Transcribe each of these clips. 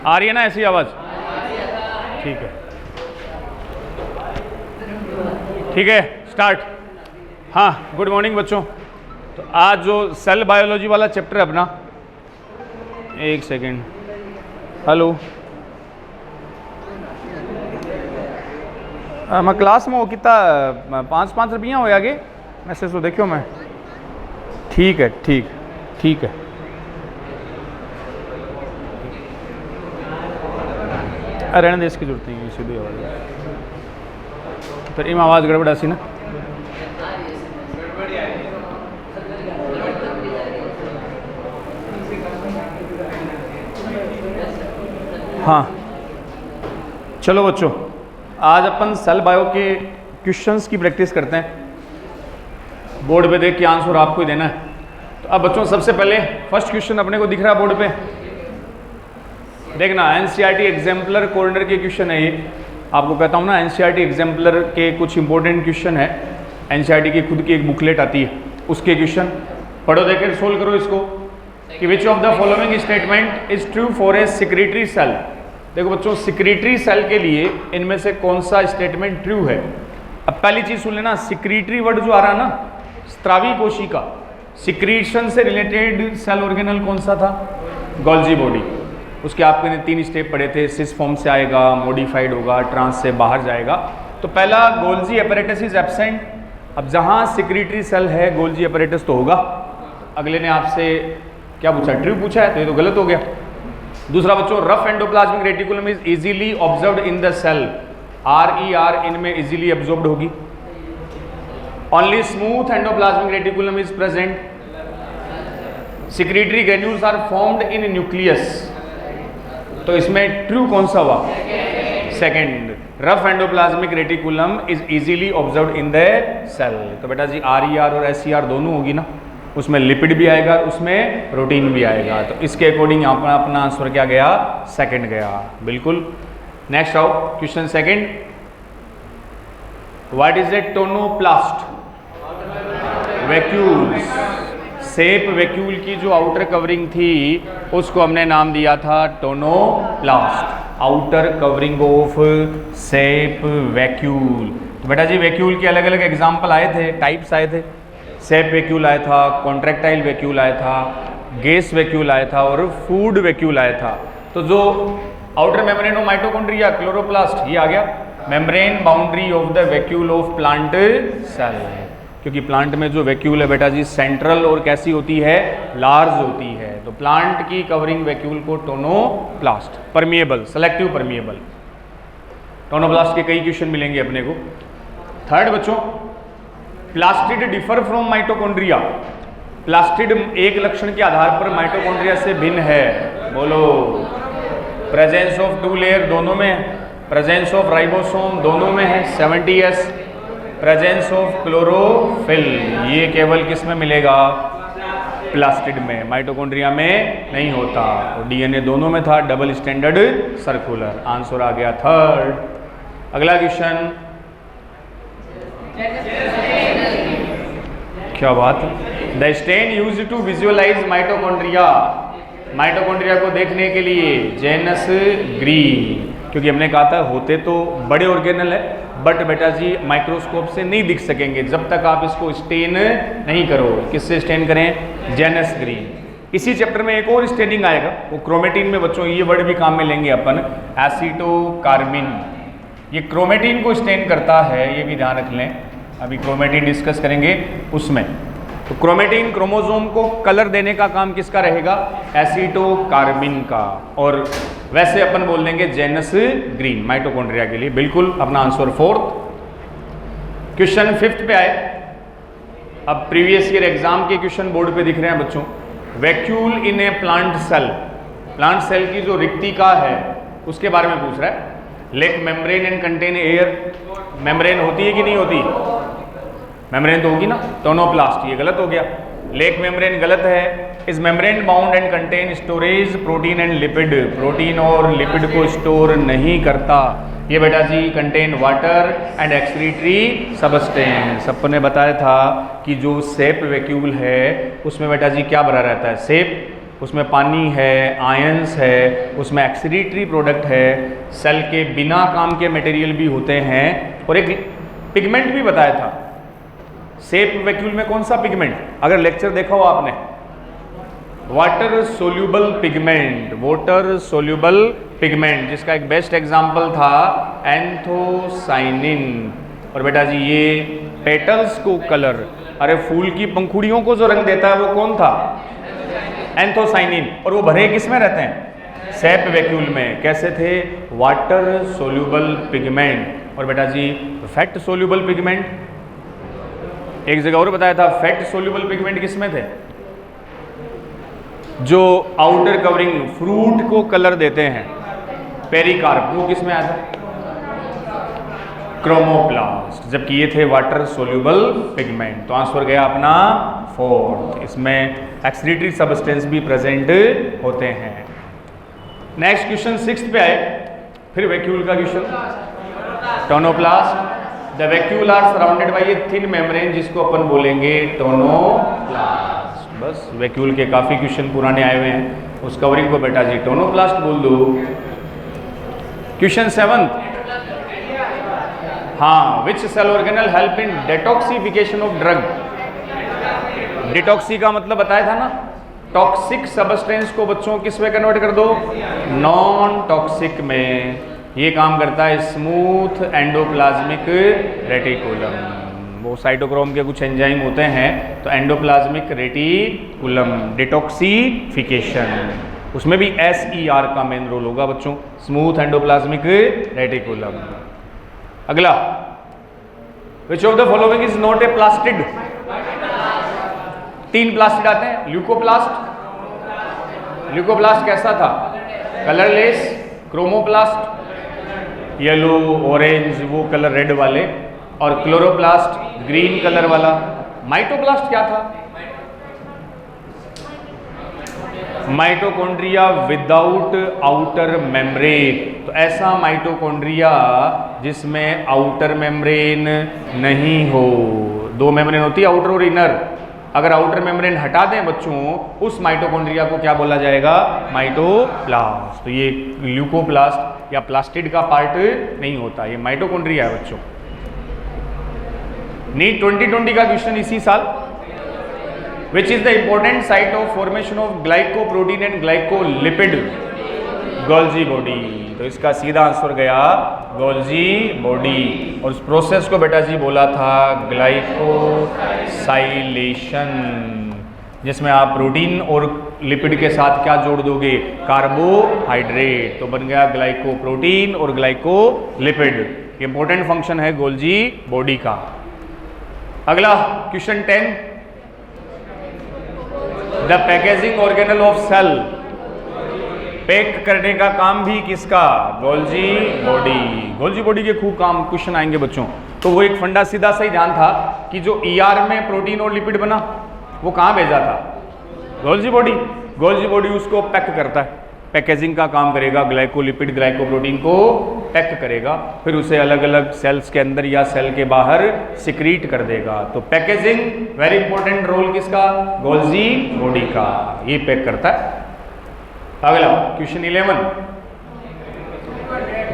आ रही है ना ऐसी आवाज़? ठीक है, ठीक है, स्टार्ट। हाँ, गुड मॉर्निंग बच्चों। तो आज जो सेल बायोलॉजी वाला चैप्टर है अपना, एक सेकेंड, हेलो, मैं क्लास में हो कितना 5-5 रुपया हो आगे मैसेज तो देखियो मैं। ठीक है, ठीक है। रहने दे, इसकी जरूरत नहीं है, सीधी आवाज़ फिर इम आवाज़ गड़बड़ा सी ना। हाँ चलो बच्चों, आज अपन सेल बायो के क्वेश्चंस की प्रैक्टिस करते हैं। बोर्ड पे देख के आंसर आपको ही देना है। तो अब बच्चों सबसे पहले फर्स्ट क्वेश्चन अपने को दिख रहा है बोर्ड पे, देखना। एनसीईआरटी एग्जाम्पलर कॉर्नर के क्वेश्चन है ये। आपको कहता हूँ ना, एनसीईआरटी एग्जाम्पलर के कुछ इंपॉर्टेंट क्वेश्चन है। एनसीईआरटी की खुद की एक बुकलेट आती है, उसके क्वेश्चन पढ़ो, देखे सोल्व करो इसको कि which of the following statement is true for a secretory cell. देखो बच्चों, सिक्रीटरी सेल के लिए इनमें से कौन सा स्टेटमेंट ट्रू है। अब पहली चीज सुन लेना, सिक्रीटरी वर्ड जो आ रहा ना, स्त्रावी कोशिका, सिक्रीशन से रिलेटेड सेल ऑर्गेनल कौन सा था? Golgi body. उसके आपने 3 स्टेप पढ़े थे, सिस फॉर्म से आएगा, मॉडिफाइड होगा, ट्रांस से बाहर जाएगा। तो पहला गोल्जी अपैरेटस इज एब्सेंट। अब जहां सिक्रीटरी सेल है गोल्जी अपैरेटस तो होगा। अगले ने आपसे क्या पूछा? ट्रू पूछा है, तो ये तो गलत हो गया। दूसरा बच्चों, rough endoplasmic reticulum is easily observed in the cell. RER इनमें इजीली ऑब्जर्व्ड होगी। Only smooth endoplasmic reticulum is present. Secretory granules are formed in nucleus. तो इसमें ट्रू कौन सा हुआ? Second. Rough endoplasmic reticulum is easily observed in the cell. तो बेटा जी RER और SER दोनों होगी ना, उसमें लिपिड भी आएगा, उसमें प्रोटीन भी आएगा। तो इसके अकॉर्डिंग यहाँ पर अपना आंसर क्या गया? सेकंड गया, बिल्कुल। नेक्स्ट आओ, question second. What is a tonoplast? Vacuoles. Shape vacuole की जो आउटर कवरिंग थी उसको हमने नाम दिया था tonoplast. Outer covering of shape vacuole. तो बेटा जी वैक्यूल के अलग अलग एग्जाम्पल आए थे, टाइप्स आए थे। सेप वैक्यूल आया था, कॉन्ट्रैक्टाइल वैक्यूल आया था, गैस वैक्यूल आया था और फूड वैक्यूल आया था। तो जो outer membrane of mitochondria, chloroplast, ये आ गया। Membrane boundary of the vacuole of plant cell, क्योंकि प्लांट में जो वैक्यूल है बेटा जी सेंट्रल और कैसी होती है? लार्ज होती है। तो प्लांट की कवरिंग वैक्यूल को tonoplast. Permeable, selective permeable. Tonoplast के कई क्वेश्चन मिलेंगे अपने को। थर्ड बच्चों, plastid differ from mitochondria. Plastid एक लक्षण के आधार पर माइटोकॉन्ड्रिया से भिन्न है। बोलो। प्रेजेंस ऑफ 2 लेयर दोनों में है, प्रेजेंस ऑफ राइबोसोम दोनों में है 70S, प्रेजेंस ऑफ क्लोरोफिल ये केवल किस में मिलेगा? प्लास्टिड में, माइटोकॉन्ड्रिया में नहीं होता। तो DNA दोनों में था, डबल स्टैंडर्ड सर्कुलर। आंसर आ गया थर्ड। अगला क्वेश्चन, क्या बात है। The stain used to visualize mitochondria. Mitochondria को देखने के लिए जेनस ग्रीन, क्योंकि हमने कहा था होते तो बड़े ऑर्गेनल है, बट बेटा जी माइक्रोस्कोप से नहीं दिख सकेंगे जब तक आप इसको स्टेन नहीं करो। किससे स्टेन करें? Genus green. इसी चैप्टर में एक और स्टेनिंग आएगा, वो क्रोमेटिन में। बच्चों ये वर्ड भी काम में लेंगे अपन, एसीटोकार्बिन। ये क्रोमेटिन को स्टेन करता है, ये भी ध्यान रख लें। अभी क्रोमेटिन डिस्कस करेंगे उसमें। तो क्रोमेटिन क्रोमोसोम को कलर देने का काम किसका रहेगा? एसीटोकार्बिन का। और वैसे अपन बोल देंगे जेनस ग्रीन माइटोकॉन्ड्रिया के लिए। बिल्कुल अपना आंसर फोर्थ। क्वेश्चन फिफ्थ पे आए। अब प्रीवियस ईयर एग्जाम के क्वेश्चन बोर्ड पे दिख रहे हैं बच्चों। Vacuole in a plant cell, plant cell की जो रिक्तिका है उसके बारे में पूछ रहा है। Lake membrane and contain air. Membrane होती है कि नहीं होती? मेम्ब्रेन तो होगी ना। टोनोप्लास्ट ये गलत हो गया। लेक मेम्ब्रेन गलत है। Is membrane bound and contain storage protein and lipid. Protein और लिपिड को स्टोर नहीं करता। ये बेटा जी contain water and excretory substance. सबने बताया था कि जो सेप वैक्यूल है उसमें बेटा जी क्या भरा रहता है? सेप। उसमें पानी है, आयंस है, उसमें एक्सक्रीटरी प्रोडक्ट है, सेल के बिना काम के मटेरियल भी होते हैं, और एक पिगमेंट भी बताया था। सेप वैक्यूल में कौन सा पिगमेंट, अगर लेक्चर देखा हो आपने, water soluble pigment, water soluble pigment, जिसका एक बेस्ट एग्जांपल था एंथोसाइनिन। और बेटा जी ये पेटल्स को कलर, अरे फूल की पंखुड़ियों को जो रंग देता है वो कौन था, एंथोसाइनिन। और वो भरे किस में रहते हैं, सेप वैक्यूल में। कैसे थे, वाटर सोल्यूबल पिगमेंट। और बेटा जी फैट सोल्यूबल पिगमेंट, एक जगह और बताया था, फैट सोल्यूबल पिगमेंट किस में थे, जो आउटर कवरिंग फ्रूट को कलर देते हैं, पेरिकार्प, वो किस में आया था, क्रोमोप्लास्ट। जबकि ये थे वाटर सोल्यूबल पिगमेंट। तो आंसर गया अपना 4। इसमें एक्सक्रीटरी सब्सटेंस भी प्रेजेंट होते हैं। नेक्स्ट क्वेश्चन 6 पे आए, फिर वैक्यूल का question. Tonoplast, the vacuole are surrounded by a thin membrane, जिसको अपन बोलेंगे टोनोप्लास्ट। बस वैक्यूल के काफी क्वेश्चन पुराने आए हुए हैं, उस कवरिंग को बेटा जी टोनोप्लास्ट बोल दो। क्वेश्चन 7, हाँ, which cell organelle help in detoxification of drug. डिटॉक्सी का मतलब बताया था ना, टॉक्सिक सब्सटेंस को बच्चों किस में कन्वर्ट कर दो, नॉन टॉक्सिक में। ये काम करता है स्मूथ एंडोप्लाज्मिक रेटिकुलम। वो साइटोक्रोम के कुछ एंजाइम होते हैं, तो एंडोप्लाज्मिक रेटिकुलम डिटॉक्सिफिकेशन, उसमें भी SER का मेन रोल होगा बच्चों, स्मूथ एंडोप्लाज्मिक रेटिकुलम। अगला, which of the following is not a plastid. 3 plastid आते हैं, ल्यूकोप्लास्ट, ल्यूकोप्लास्ट कैसा था, कलरलेस, क्रोमोप्लास्ट येलो ऑरेंज वो कलर रेड वाले, और क्लोरोप्लास्ट ग्रीन कलर वाला। माइटोप्लास्ट क्या था, माइटोकॉन्ड्रिया विदाउट आउटर मेम्ब्रेन। तो ऐसा माइटोकॉन्ड्रिया जिसमें आउटर मेम्ब्रेन नहीं हो। 2 मेम्ब्रेन होती है, आउटर और इनर। अगर आउटर मेम्ब्रेन हटा दें बच्चों, उस माइटोकॉन्ड्रिया को क्या बोला जाएगा, माइटोप्लास्ट। तो ये ल्यूकोप्लास्ट या प्लास्टिड का पार्ट नहीं होता, ये माइटोकॉन्ड्रिया है बच्चों। नीट 2020 का क्वेश्चन इसी साल, which is the important site of formation of glycoprotein and glycolipid, Golgi body. तो इसका सीधा आंसर गया गोल्जी बॉडी। और उस प्रोसेस को बेटा जी बोला था ग्लाइकोसाइलेशन, जिसमें आप प्रोटीन और लिपिड के साथ क्या जोड़ दोगे, कार्बोहाइड्रेट। तो बन गया ग्लाइकोप्रोटीन और ग्लाइकोलिपिड। इंपॉर्टेंट फंक्शन है गोल्जी बॉडी का। अगला question 10, the packaging organelle of cell. Pack करने का काम भी किसका, गोल्जी बॉडी। गोल्जी बॉडी के खूब काम क्वेश्चन आएंगे बच्चों। तो वो एक फंडा सीधा सा ही ध्यान था कि जो ER में प्रोटीन और लिपिड बना वो कहाँ भेजा था, गोल्जी बॉडी। गोल्जी बॉडी उसको पैक करता है, पैकेजिंग का काम करेगा, ग्लाइकोलिपिड ग्लाइकोप्रोटीन को पैक करेगा, फिर उसे अलग अलग सेल्स के अंदर या सेल के बाहर सिक्रीट कर देगा। तो पैकेजिंग वेरी इंपॉर्टेंट रोल किसका, गोल्जी बॉडी का, ये पैक करता है। अगला question 11,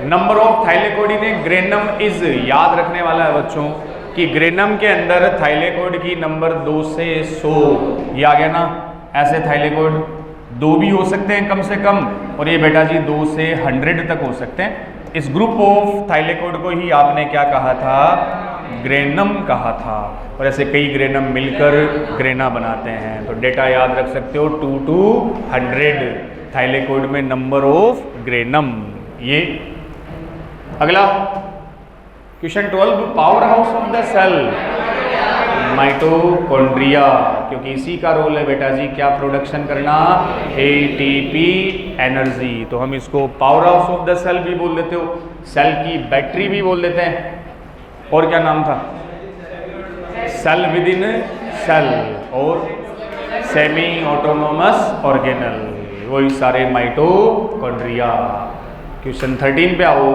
number of thylakoid in granum is. याद रखने वाला है बच्चों कि ग्रेनम के अंदर थाइलेकोइड की नंबर 2 से 100, ये आ गया ना। ऐसे थाइलेकोइड 2 भी हो सकते हैं कम से कम, और ये बेटा जी 2 से 100 तक हो सकते हैं। इस ग्रुप ऑफ थाइलेकोइड को ही आपने क्या कहा था, ग्रेनम कहा था। और ऐसे कई ग्रेनम मिलकर ग्रेना बनाते हैं। तो डेटा याद रख सकते हो 2 to 100 थाइलेकोइड में नंबर ऑफ ग्रेनम। ये अगला question 12, power house of the cell, mitochondria, क्योंकि इसी का रोल है बेटा जी क्या प्रोडक्शन करना, ATP एनर्जी। तो हम इसको power house of the cell भी बोल देते हो, सेल की बैटरी भी बोल देते हैं। और क्या नाम था, सेल विद इन सेल और सेमी ऑटोनोमस ऑर्गेनल, वही सारे माइटोकॉन्ड्रिया। क्वेश्चन 13 पे आओ,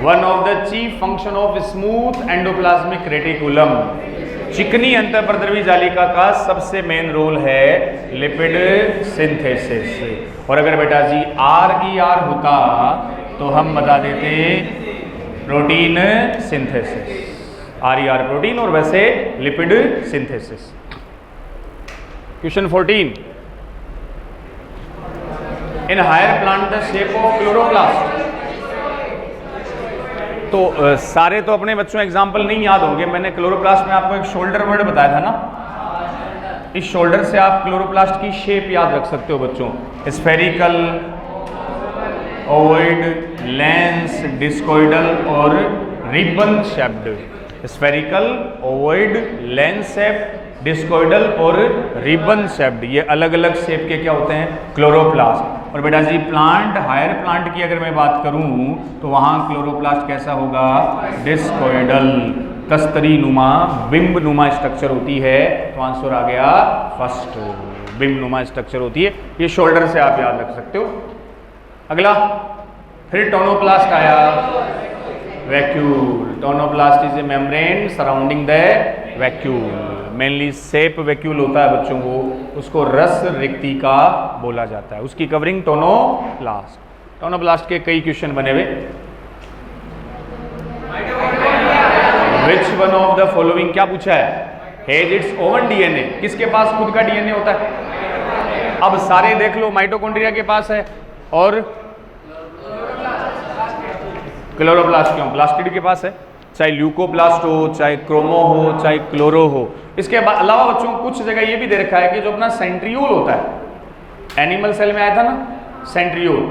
one of the chief function of smooth endoplasmic reticulum. चिकनी अंतःप्रद्रवी जालिका का सबसे मेन रोल है लिपिड सिंथेसिस। और अगर बेटा जी RER होता तो हम बता देते प्रोटीन सिंथेसिस, RER प्रोटीन और वैसे lipid synthesis. Question 14, in higher plant the shape of chloroplast. तो सारे तो अपने बच्चों एग्जाम्पल नहीं याद होंगे, मैंने क्लोरोप्लास्ट में आपको एक शोल्डर वर्ड बताया था ना, इस शोल्डर से आप क्लोरोप्लास्ट की शेप याद रख सकते हो बच्चों, स्फेरिकल, ओवॉइड, लेंस, डिस्कोइडल और ribbon shaped. Spherical, ovoid, lens shape, discoidal और रिबन शेप्ड, ये अलग अलग शेप के क्या होते हैं, क्लोरोप्लास्ट। और बेटा जी प्लांट, हायर प्लांट की अगर मैं बात करूं तो वहां क्लोरोप्लास्ट कैसा होगा, डिस्कोइडल, कस्तरी नुमा, बिंब नुमा स्ट्रक्चर होती है। तो आंसर आ गया फर्स्ट, बिंब नुमा स्ट्रक्चर होती है, ये शोल्डर से आप याद रख सकते हो। अगला फिर टोनोप्लास्ट आया, vacuole. Tonoplast is a membrane surrounding the vacuole, mainly shape vacuole होता है बच्चों को, उसको रस रिक्ति का बोला जाता है, उसकी कवरिंग टोनोप्लास्ट। टोनोप्लास्ट के कई क्वेश्चन बने हुए। विच वन ऑफ द फॉलोइंग, क्या पूछा है, हैज इट्स ओवन डीएनए, किसके पास खुद का डीएनए होता है। अब सारे देख लो, माइटोकॉन्ड्रिया के पास है और क्लोरोप्लास्ट क्यों, प्लास्टिड के पास है, चाहे ल्यूकोप्लास्ट हो, चाहे क्रोमो हो, चाहे क्लोरो हो। इसके अलावा बच्चों कुछ जगह ये भी दे रखा है कि जो अपना सेंट्रियोल होता है, एनिमल सेल में आया था ना सेंट्रियोल,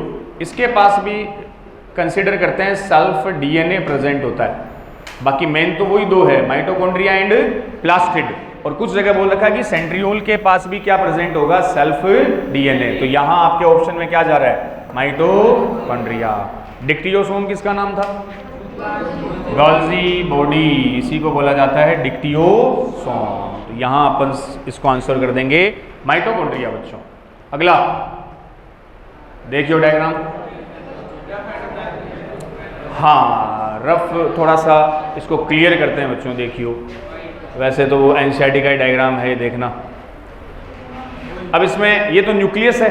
इसके पास भी कंसिडर करते हैं सेल्फ डीएनए प्रेजेंट होता है। बाकी मेन तो वही दो है, माइटोकॉन्ड्रिया एंड प्लास्टिड। और कुछ जगह बोल रखा है कि सेंट्रियोल के पास भी क्या प्रेजेंट होगा, सेल्फ डीएनए। तो यहां आपके ऑप्शन में क्या जा रहा है, माइटोकॉन्ड्रिया। डिक्टियोसोम किसका नाम था, गोल्जी बॉडी, इसी को बोला जाता है डिक्टियोसोम। तो यहां अपन इसको आंसर कर देंगे माइटोकॉन्ड्रिया बच्चों। अगला देखियो डायग्राम, हाँ रफ थोड़ा सा इसको क्लियर करते हैं बच्चों, देखियो वैसे तो वो एनसीईआरटी का डायग्राम है, ये देखना। अब इसमें ये तो न्यूक्लियस है,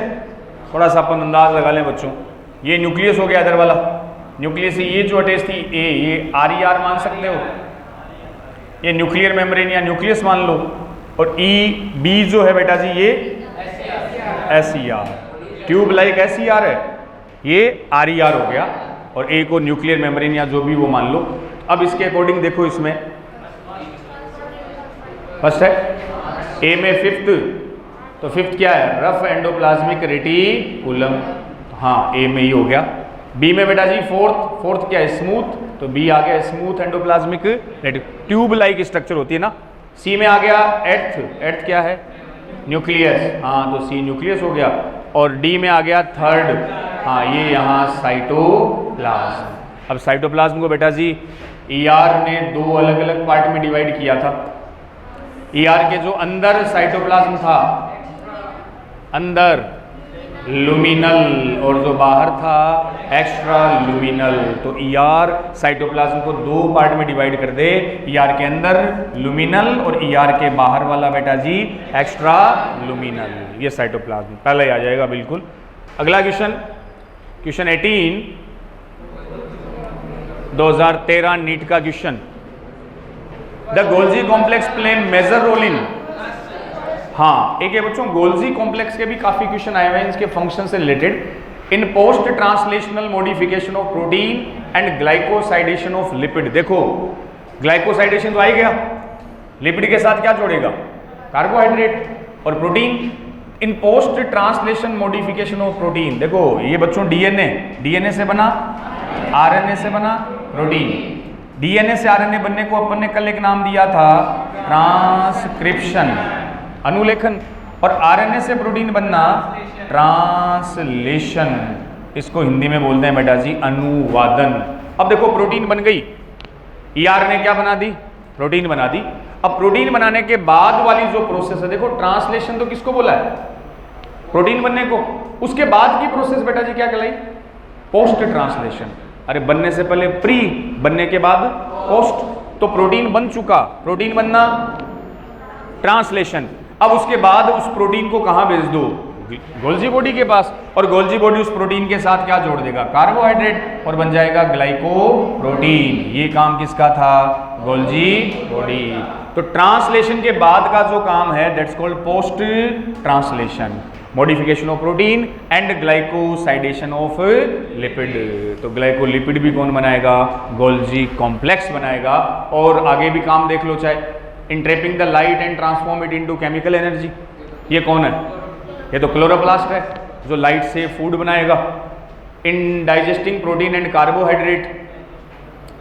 थोड़ा सा अपन अंदाज लगा लें बच्चों, ये न्यूक्लियस हो गया इधर वाला, न्यूक्लियस से ये जो अटैच थी ए, ये RER मान सकते हो, ये न्यूक्लियर मेम्ब्रेन या न्यूक्लियस मान लो। और बी जो है बेटा जी ये SER, ट्यूब लाइक SER है, ये RER हो गया। और ए को न्यूक्लियर मेम्ब्रेन या जो भी वो मान लो। अब इसके अकॉर्डिंग देखो, इसमें फर्स्ट है ए में फिफ्थ, तो फिफ्थ क्या है, रफ एंडोप्लाज्मिक रेटिकुलम, हाँ ए में ही हो गया। बी में बेटा जी फोर्थ क्या है, स्मूथ, तो बी आ गया smooth endoplasmic tube like structure होती है ना। सी में आ गया एट्थ क्या है, न्यूक्लियस, हाँ तो सी न्यूक्लियस हो गया। और डी में आ गया थर्ड, हाँ ये यहाँ साइटोप्लाज्म। अब साइटोप्लाज्म को बेटा जी ER ने दो अलग अलग पार्ट में डिवाइड किया था। ER के जो अंदर साइटोप्लाज्म था, अंदर लुमिनल, और जो बाहर था एक्स्ट्रा लुमिनल। तो ER साइटोप्लाज्म को दो पार्ट में डिवाइड कर दे, ER के अंदर लुमिनल और ER के बाहर वाला बेटा जी एक्स्ट्रा लुमिनल, ये साइटोप्लाज्म पहले ही आ जाएगा बिल्कुल। अगला क्वेश्चन 18 2013 नीट का question, the Golgi complex play major role in, हाँ एक है बच्चों गोल्जी कॉम्प्लेक्स के भी काफी क्वेश्चन आए हुए हैं इसके फंक्शन से related. In post translational modification of protein and glycosidation of lipid. देखो ग्लाइकोसाइडेशन तो आ ही गया, लिपिड के साथ क्या जोड़ेगा, कार्बोहाइड्रेट और protein. In post translation modification of protein, देखो ये बच्चों डीएनए से बना, RNA से बना प्रोटीन। डीएनए से RNA बनने को अपन ने कल एक नाम दिया था ट्रांसक्रिप्शन, अनुलेखन, और RNA से प्रोटीन बनना ट्रांसलेशन, इसको हिंदी में बोलते हैं बेटा जी अनुवादन। अब देखो प्रोटीन बन गई, ER ने क्या बना दी, प्रोटीन बना दी। अब प्रोटीन बनाने के बाद वाली जो प्रोसेस है, देखो ट्रांसलेशन तो किसको बोला है, प्रोटीन बनने को, उसके बाद की प्रोसेस बेटा जी क्या कहलाई, पोस्ट ट्रांसलेशन। अरे बनने से पहले प्री, बनने के बाद पोस्ट। तो प्रोटीन बन चुका, प्रोटीन बनना ट्रांसलेशन। अब उसके बाद उस प्रोटीन को कहाँ भेज दो, गोल्जी बॉडी के पास, और गोल्जी बॉडी उस प्रोटीन के साथ क्या जोड़ देगा, कार्बोहाइड्रेट, और बन जाएगा ग्लाइकोप्रोटीन। ये काम किसका था, गोल्जी बॉडी। तो ट्रांसलेशन के बाद का जो काम है that's called post translation, modification of protein and glycosidation of lipid. तो ग्लाइकोलिपिड भी कौन बनाएगा, गोल्जी कॉम्प्लेक्स बनाएगा। और आगे भी काम देख लो, चाहे entrapping the light and transform it into chemical energy, ये कौन है, ये तो क्लोरोप्लास्ट है जो लाइट से फूड बनाएगा। In digesting protein and carbohydrate,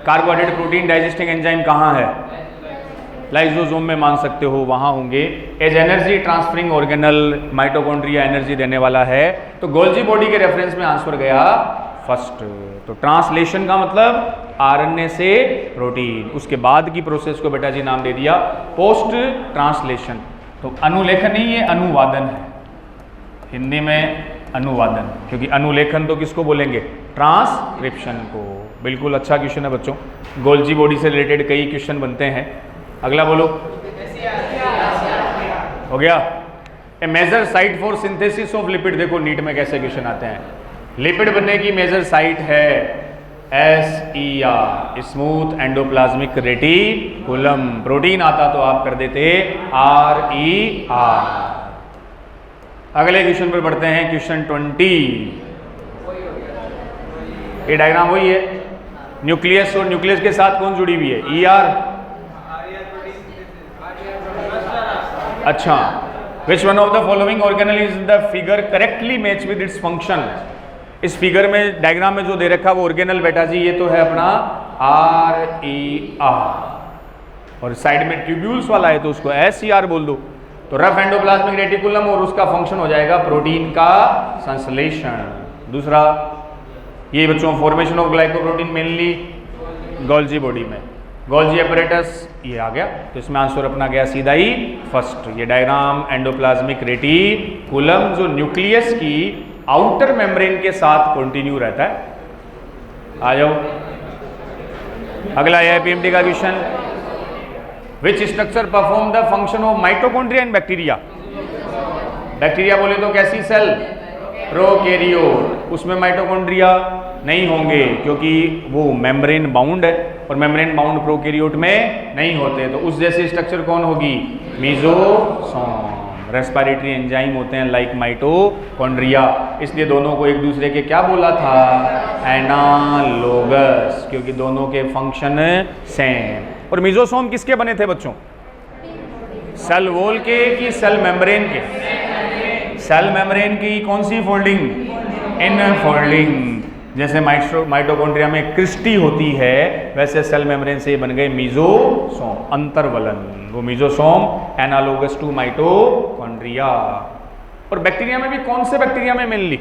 carbohydrate protein digesting enzyme कहाँ है, लाइसोसोम में मान सकते हो, वहाँ होंगे। As energy transferring organelle, mitochondria energy देने वाला है। तो गोल्जी बॉडी के रेफरेंस में आंसर गया फर्स्ट। तो ट्रांसलेशन का मतलब आरएनए से प्रोटीन, उसके बाद की प्रोसेस को बेटा जी नाम दे दिया पोस्ट ट्रांसलेशन। तो अनुलेखन नहीं, ये अनुवादन है, हिंदी में अनुवादन, क्योंकि अनुलेखन तो किसको बोलेंगे, ट्रांसक्रिप्शन को। बिल्कुल अच्छा क्वेश्चन है बच्चों, गोल्जी बॉडी से रिलेटेड कई क्वेश्चन बनते हैं। अगला बोलो, हो गया। A major site for synthesis of lipid, देखो नीट में कैसे क्वेश्चन आते हैं। लिपिड बनने की मेजर साइट है SER, smooth endoplasmic reticulum. Protein आता तो आप कर देते RER। अगले क्वेश्चन पर बढ़ते हैं, क्वेश्चन 20। ये डायग्राम वही है, न्यूक्लियस और न्यूक्लियस के साथ कौन जुड़ी हुई है, ER। अच्छा, विच one of the following organelle is the figure correctly match with its function. इस फिगर में डायग्राम में जो दे रखा है वो ऑर्गेनल बेटा जी ये तो है अपना RER, और साइड में ट्यूब्यूल्स वाला है तो उसको SER बोल दो। तो रफ एंडोप्लाज्मिक रेटिकुलम, और उसका फंक्शन हो जाएगा प्रोटीन का संश्लेषण। दूसरा ये बच्चों formation of glycoprotein mainly Golgi body में, गोल्जी अपैरेटस ये आ गया, तो इसमें आंसर अपना गया सीधा ही फर्स्ट। ये डायग्राम एंडोप्लाज्मिक रेटिकुलम जो न्यूक्लियस की आउटर मेम्ब्रेन के साथ कंटिन्यू रहता है। आ जाओ अगला है PMT का question, which structure perform the function of mitochondria in bacteria. Bacteria बोले तो कैसी सेल, प्रोकैरियोट, उसमें माइटोकॉन्ड्रिया नहीं होंगे क्योंकि वो मेम्ब्रेन बाउंड है, और मेम्ब्रेन बाउंड प्रोकैरियोट में नहीं होते। तो उस जैसी स्ट्रक्चर कौन होगी, मेसोसोम। रेस्पिरेटरी एंजाइम होते हैं लाइक माइटोकॉन्ड्रिया, इसलिए दोनों को एक दूसरे के क्या बोला था, एनालोगस, क्योंकि दोनों के फंक्शन सेम। और मेसोसोम किसके बने थे बच्चों, सेल वॉल के कि सेल मेम्ब्रेन के, सेल मेम्ब्रेन की कौन सी फोल्डिंग, इन फोल्डिंग। जैसे माइटोकॉन्ड्रिया में क्रिस्टी होती है वैसे सेल मेम्ब्रेन से बन गए मेसोसोम, अंतर्वलन। वो मेसोसोम एनालोगस टू माइटोकॉन्ड्रिया। और बैक्टीरिया में भी कौन से बैक्टीरिया में मेनली,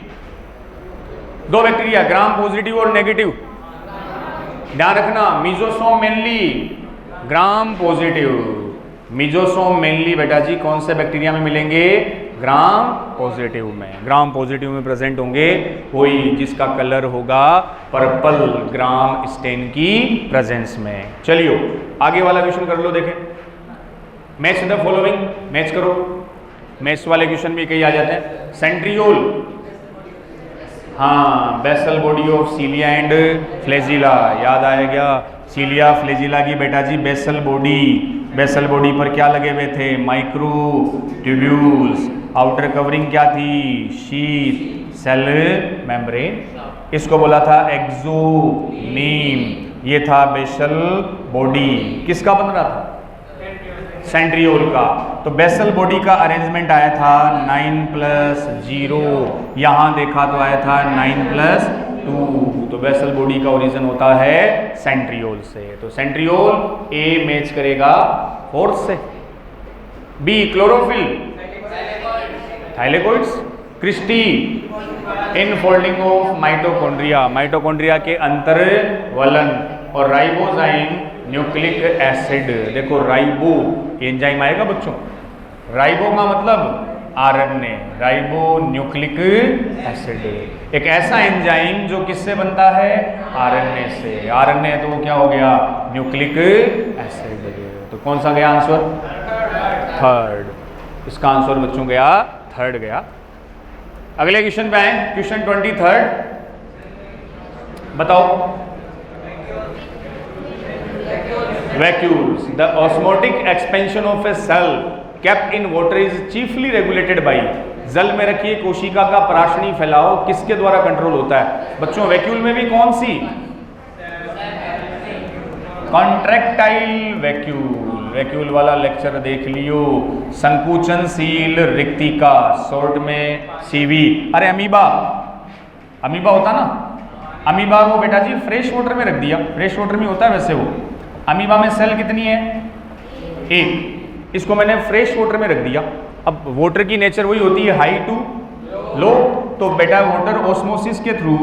दो बैक्टीरिया, ग्राम पॉजिटिव और नेगेटिव, ध्यान रखना। Mesosome mainly gram positive, mesosome mainly बेटा जी कौन से बैक्टीरिया में मिलेंगे, ग्राम पॉजिटिव में। ग्राम पॉजिटिव में प्रेजेंट होंगे कोई जिसका कलर होगा पर्पल, ग्राम स्टेन की प्रेजेंस में। चलिए आगे वाला क्वेश्चन कर लो, देखें। मैच द फॉलोइंग, मैच करो। मैच वाले क्वेश्चन भी कई आ जाते हैं। सेंट्रियोल, हाँ, basal body of cilia and flagella, याद आएगा। सीलिया फ्लैजिला की बेटा जी बेसल बॉडी, बेसल बॉडी पर क्या लगे हुए थे, माइक्रो ट्यूब्यूल्स। आउटर कवरिंग क्या थी, शीथ, सेल मेम्ब्रेन, इसको बोला था एक्सोनीम। ये था बेसल बॉडी, किसका बन रहा था, सेंट्रियोल का। तो बेसल बॉडी का अरेंजमेंट आया था 9+0, यहाँ देखा तो आया था 9+2। तो बेसल बॉडी का ओरिजिन होता है सेंट्रियोल से। तो सेंट्रियोल ए मैच करेगा फोर्थ से। B chlorophyll, thylakoids, cristae, infolding of mitochondria, mitochondria के अंतर्वलन। और राइबोजाइम न्यूक्लिक एसिड, देखो राइबो एंजाइम आएगा बच्चों, राइबो का मतलब आरएनए, राइबो न्यूक्लिक एसिड, एक ऐसा एंजाइम जो किससे बनता है, आरएनए से। आरएनए तो क्या हो गया, न्यूक्लिक एसिड। तो कौन सा गया आंसर, थर्ड। इसका आंसर बच्चों गया थर्ड गया। अगले क्वेश्चन पे आए, क्वेश्चन 23। बताओ। Vacuoles, the osmotic expansion of a cell kept in water is chiefly regulated by. जल में रखिए कोशिका का पराशनी फैलाव किसके द्वारा कंट्रोल होता है? बच्चों वैक्यूल में भी कौन सी? Contractile vacuole. वैक्यूल वाला लेक्चर देख लियो। संकुचनशील रिक्तिका, शॉर्ट में सीवी। अरे अमीबा, अमीबा होता ना, अमीबा को बेटा जी फ्रेश वाटर में रख दिया, फ्रेश वाटर में होता है वैसे वो। अमीबा में सेल कितनी है? एक। इसको मैंने फ्रेश वाटर में रख दिया। अब वाटर की नेचर वही होती है हाई टू लो, तो बेटा वाटर ऑस्मोसिस के थ्रू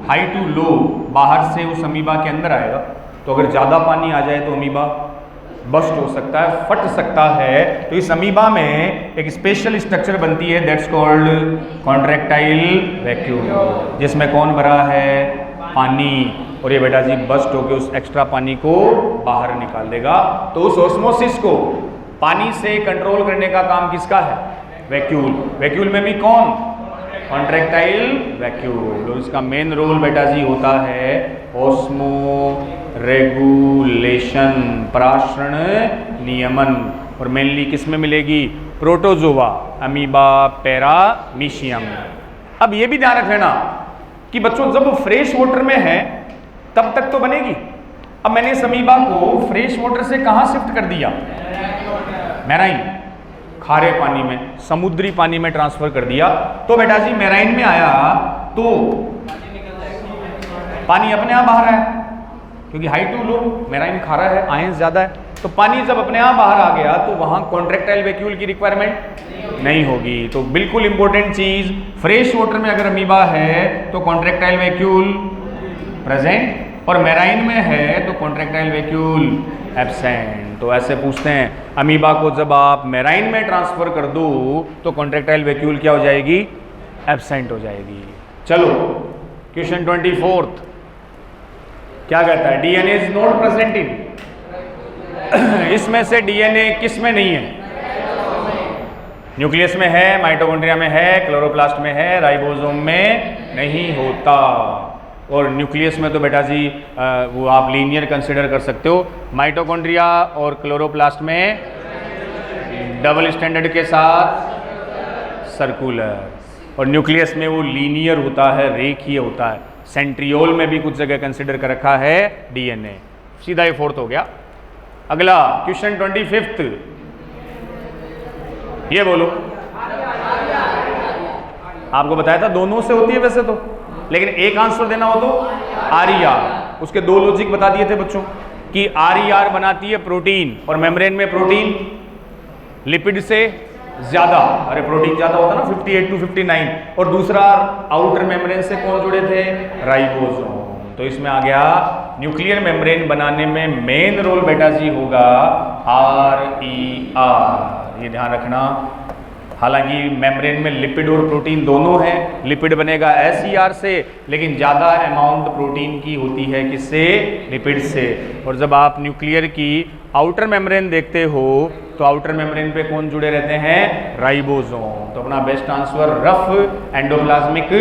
हाई टू लो बाहर से उस अमीबा के अंदर आएगा। तो अगर ज़्यादा पानी आ जाए तो अमीबा बस्ट हो सकता है, फट सकता है। तो इस अमीबा में एक स्पेशल स्ट्रक्चर बनती है, दैट्स कॉल्ड कॉन्ट्रैक्टाइल वैक्यूल, जिसमें कौन भरा है? पानी। और ये बेटा जी बस्ट होकर उस एक्स्ट्रा पानी को बाहर निकाल देगा। तो उस ऑस्मोसिस को पानी से कंट्रोल करने का काम किसका है? वैक्यूल। वैक्यूल में भी कौन? Contractile vacuole. और इसका मेन रोल बेटा जी होता है ऑस्मो रेगुलेशन, पराशरण नियमन। और मेनली किस में मिलेगी? Protozoa, amoeba, paramecium. अब ये भी ध्यान रख लेना कि बच्चों जब वो फ्रेश वाटर में है तब तक तो बनेगी। अब मैंने इस अमीबा को फ्रेश वाटर से कहाँ शिफ्ट कर दिया? मैराइन, खारे पानी में, समुद्री पानी में ट्रांसफर कर दिया। तो बेटा जी मैराइन में आया तो पानी अपने आप बाहर आया, क्योंकि हाई टू लो, मैराइन खारा है, आयंस ज़्यादा है। तो पानी जब अपने आप बाहर आ गया तो वहाँ कॉन्ट्रैक्टाइल वैक्यूल की रिक्वायरमेंट नहीं होगी। तो बिल्कुल इंपॉर्टेंट चीज़, फ्रेश वाटर में अगर अमीबा है तो कॉन्ट्रैक्टाइल वैक्यूल प्रेजेंट, और मैराइन में है तो कॉन्ट्रैक्टाइल वैक्यूल एब्सेंट। तो ऐसे पूछते हैं, अमीबा को जब आप मैराइन में ट्रांसफर कर दो तो कॉन्ट्रैक्टाइल वैक्यूल क्या हो जाएगी? एब्सेंट हो जाएगी। चलो क्वेश्चन 24 क्या कहता है? DNA is not present in. इसमें से डीएनए किस में नहीं है? न्यूक्लियस में है, माइटोकॉन्ड्रिया में है, क्लोरोप्लास्ट में है, राइबोसोम में नहीं होता। और न्यूक्लियस में तो बेटा जी वो आप लीनियर कंसिडर कर सकते हो। माइटोकॉन्ड्रिया और क्लोरोप्लास्ट में डबल स्टैंडर्ड के साथ सर्कुलर, और न्यूक्लियस में वो लीनियर होता है, रेखीय होता है। सेंट्रियोल में भी कुछ जगह कंसिडर कर रखा है डीएनए। सीधा ये फोर्थ हो गया। अगला क्वेश्चन 25, ये बोलो। आपको बताया था दोनों से होती है वैसे तो, लेकिन एक आंसर देना हो तो आर। उसके दो लॉजिक बता दिए थे बच्चों कि आर बनाती है प्रोटीन, और मेम्ब्रेन में प्रोटीन लिपिड से ज्यादा, अरे प्रोटीन ज्यादा होता ना 58 to 59, और दूसरा आउटर मेम्ब्रेन से कौन जुड़े थे? राइबोसोम। तो इसमें आ गया न्यूक्लियर मेम्ब्रेन बनाने में मेन रोल बेटा जी होगा RER। ये ध्यान रखना। हालांकि मेम्ब्रेन में लिपिड और प्रोटीन दोनों हैं, लिपिड बनेगा SER से, लेकिन ज़्यादा अमाउंट प्रोटीन की होती है किससे? लिपिड से। और जब आप न्यूक्लियर की आउटर मेम्ब्रेन देखते हो तो आउटर मेम्ब्रेन पे कौन जुड़े रहते हैं? राइबोसोम। तो अपना best answer rough endoplasmic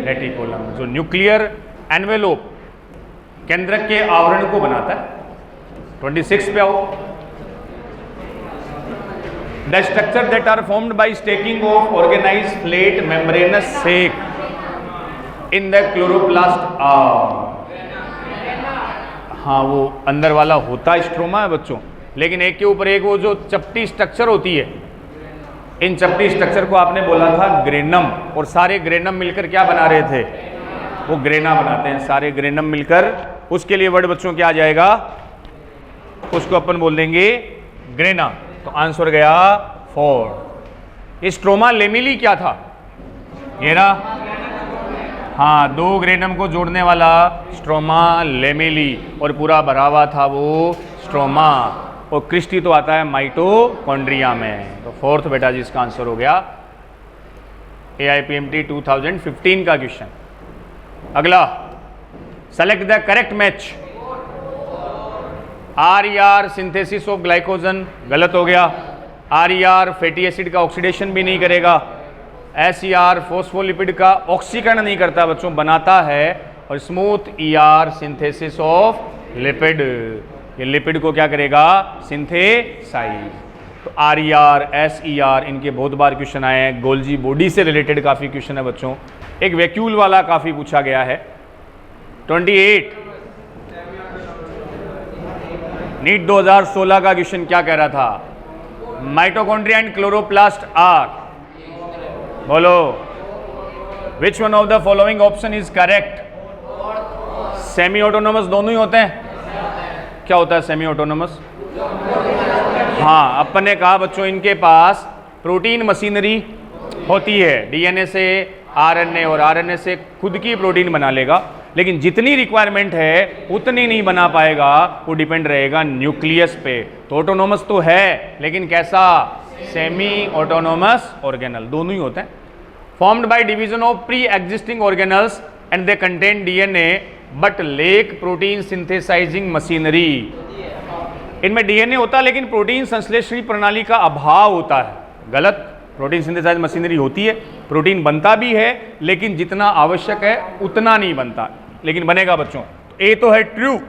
reticulum, जो न्यूक्लियर एनवेलोप केंद्रक के आवरण को बनाता है। 26 पे आओ। The structure that are formed by stacking of organized plate membranous sac in the chloroplast are। हाँ वो अंदर वाला होता स्ट्रोमा है बच्चों, लेकिन एक के ऊपर एक वो जो चपटी स्ट्रक्चर होती है, इन चपटी स्ट्रक्चर को आपने बोला था ग्रेनम, और सारे ग्रेनम मिलकर क्या बना रहे थे? वो ग्रेना बनाते हैं सारे ग्रेनम मिलकर। उसके लिए वर्ड बच्चों क्या आ जाएगा? उसको अपन बोल देंगे ग्रेना। तो आंसर गया 4। स्ट्रोमा लेमिली क्या था? ये ना, हाँ, दो ग्रेनम को जोड़ने वाला स्ट्रोमा लेमिली, और पूरा भरा हुआ था वो स्ट्रोमा। और क्रिस्टी तो आता है माइटोकॉन्ड्रिया में। तो 4th बेटा जी इसका आंसर हो गया। AIPMT 2015 का क्वेश्चन। अगला, select the correct match. RER synthesis of glycogen गलत हो गया। RER फैटी एसिड का ऑक्सीडेशन भी नहीं करेगा, SER फॉस्फोलिपिड का ऑक्सीकरण नहीं करता बच्चों, बनाता है, और smooth ER synthesis of lipid, ये लिपिड को क्या करेगा, सिंथेसाइज। तो RER SER इनके बहुत बार क्वेश्चन आए हैं, गोल्जी बॉडी से रिलेटेड काफ़ी क्वेश्चन है बच्चों। एक वैक्यूल वाला काफ़ी पूछा गया है। 28 नीट 2016 का क्वेश्चन क्या कह रहा था, माइटोकॉन्ड्रिया एंड क्लोरोप्लास्ट आर, बोलो विच one of the following option is correct. Semi autonomous दोनों ही होते हैं, क्या होता है सेमी ऑटोनोमस, हाँ अपन ने कहा बच्चों इनके पास प्रोटीन मशीनरी होती है, डीएनए से आरएनए और आरएनए से खुद की प्रोटीन बना लेगा, लेकिन जितनी रिक्वायरमेंट है उतनी नहीं बना पाएगा, वो डिपेंड रहेगा न्यूक्लियस पे। तो ऑटोनोमस तो है, लेकिन कैसा, सेमी ऑटोनोमस ऑर्गेनल, दोनों ही होते हैं। Formed by division of pre existing organelles and they contain DNA but lake protein synthesising machinery. इनमें डीएनए होता है लेकिन प्रोटीन संश्लेषणी प्रणाली का अभाव होता है, गलत। प्रोटीन सिंथेसाइज मशीनरी होती है, प्रोटीन बनता भी है, लेकिन जितना आवश्यक है उतना नहीं बनता, लेकिन बनेगा बच्चों। ए तो है ट्रू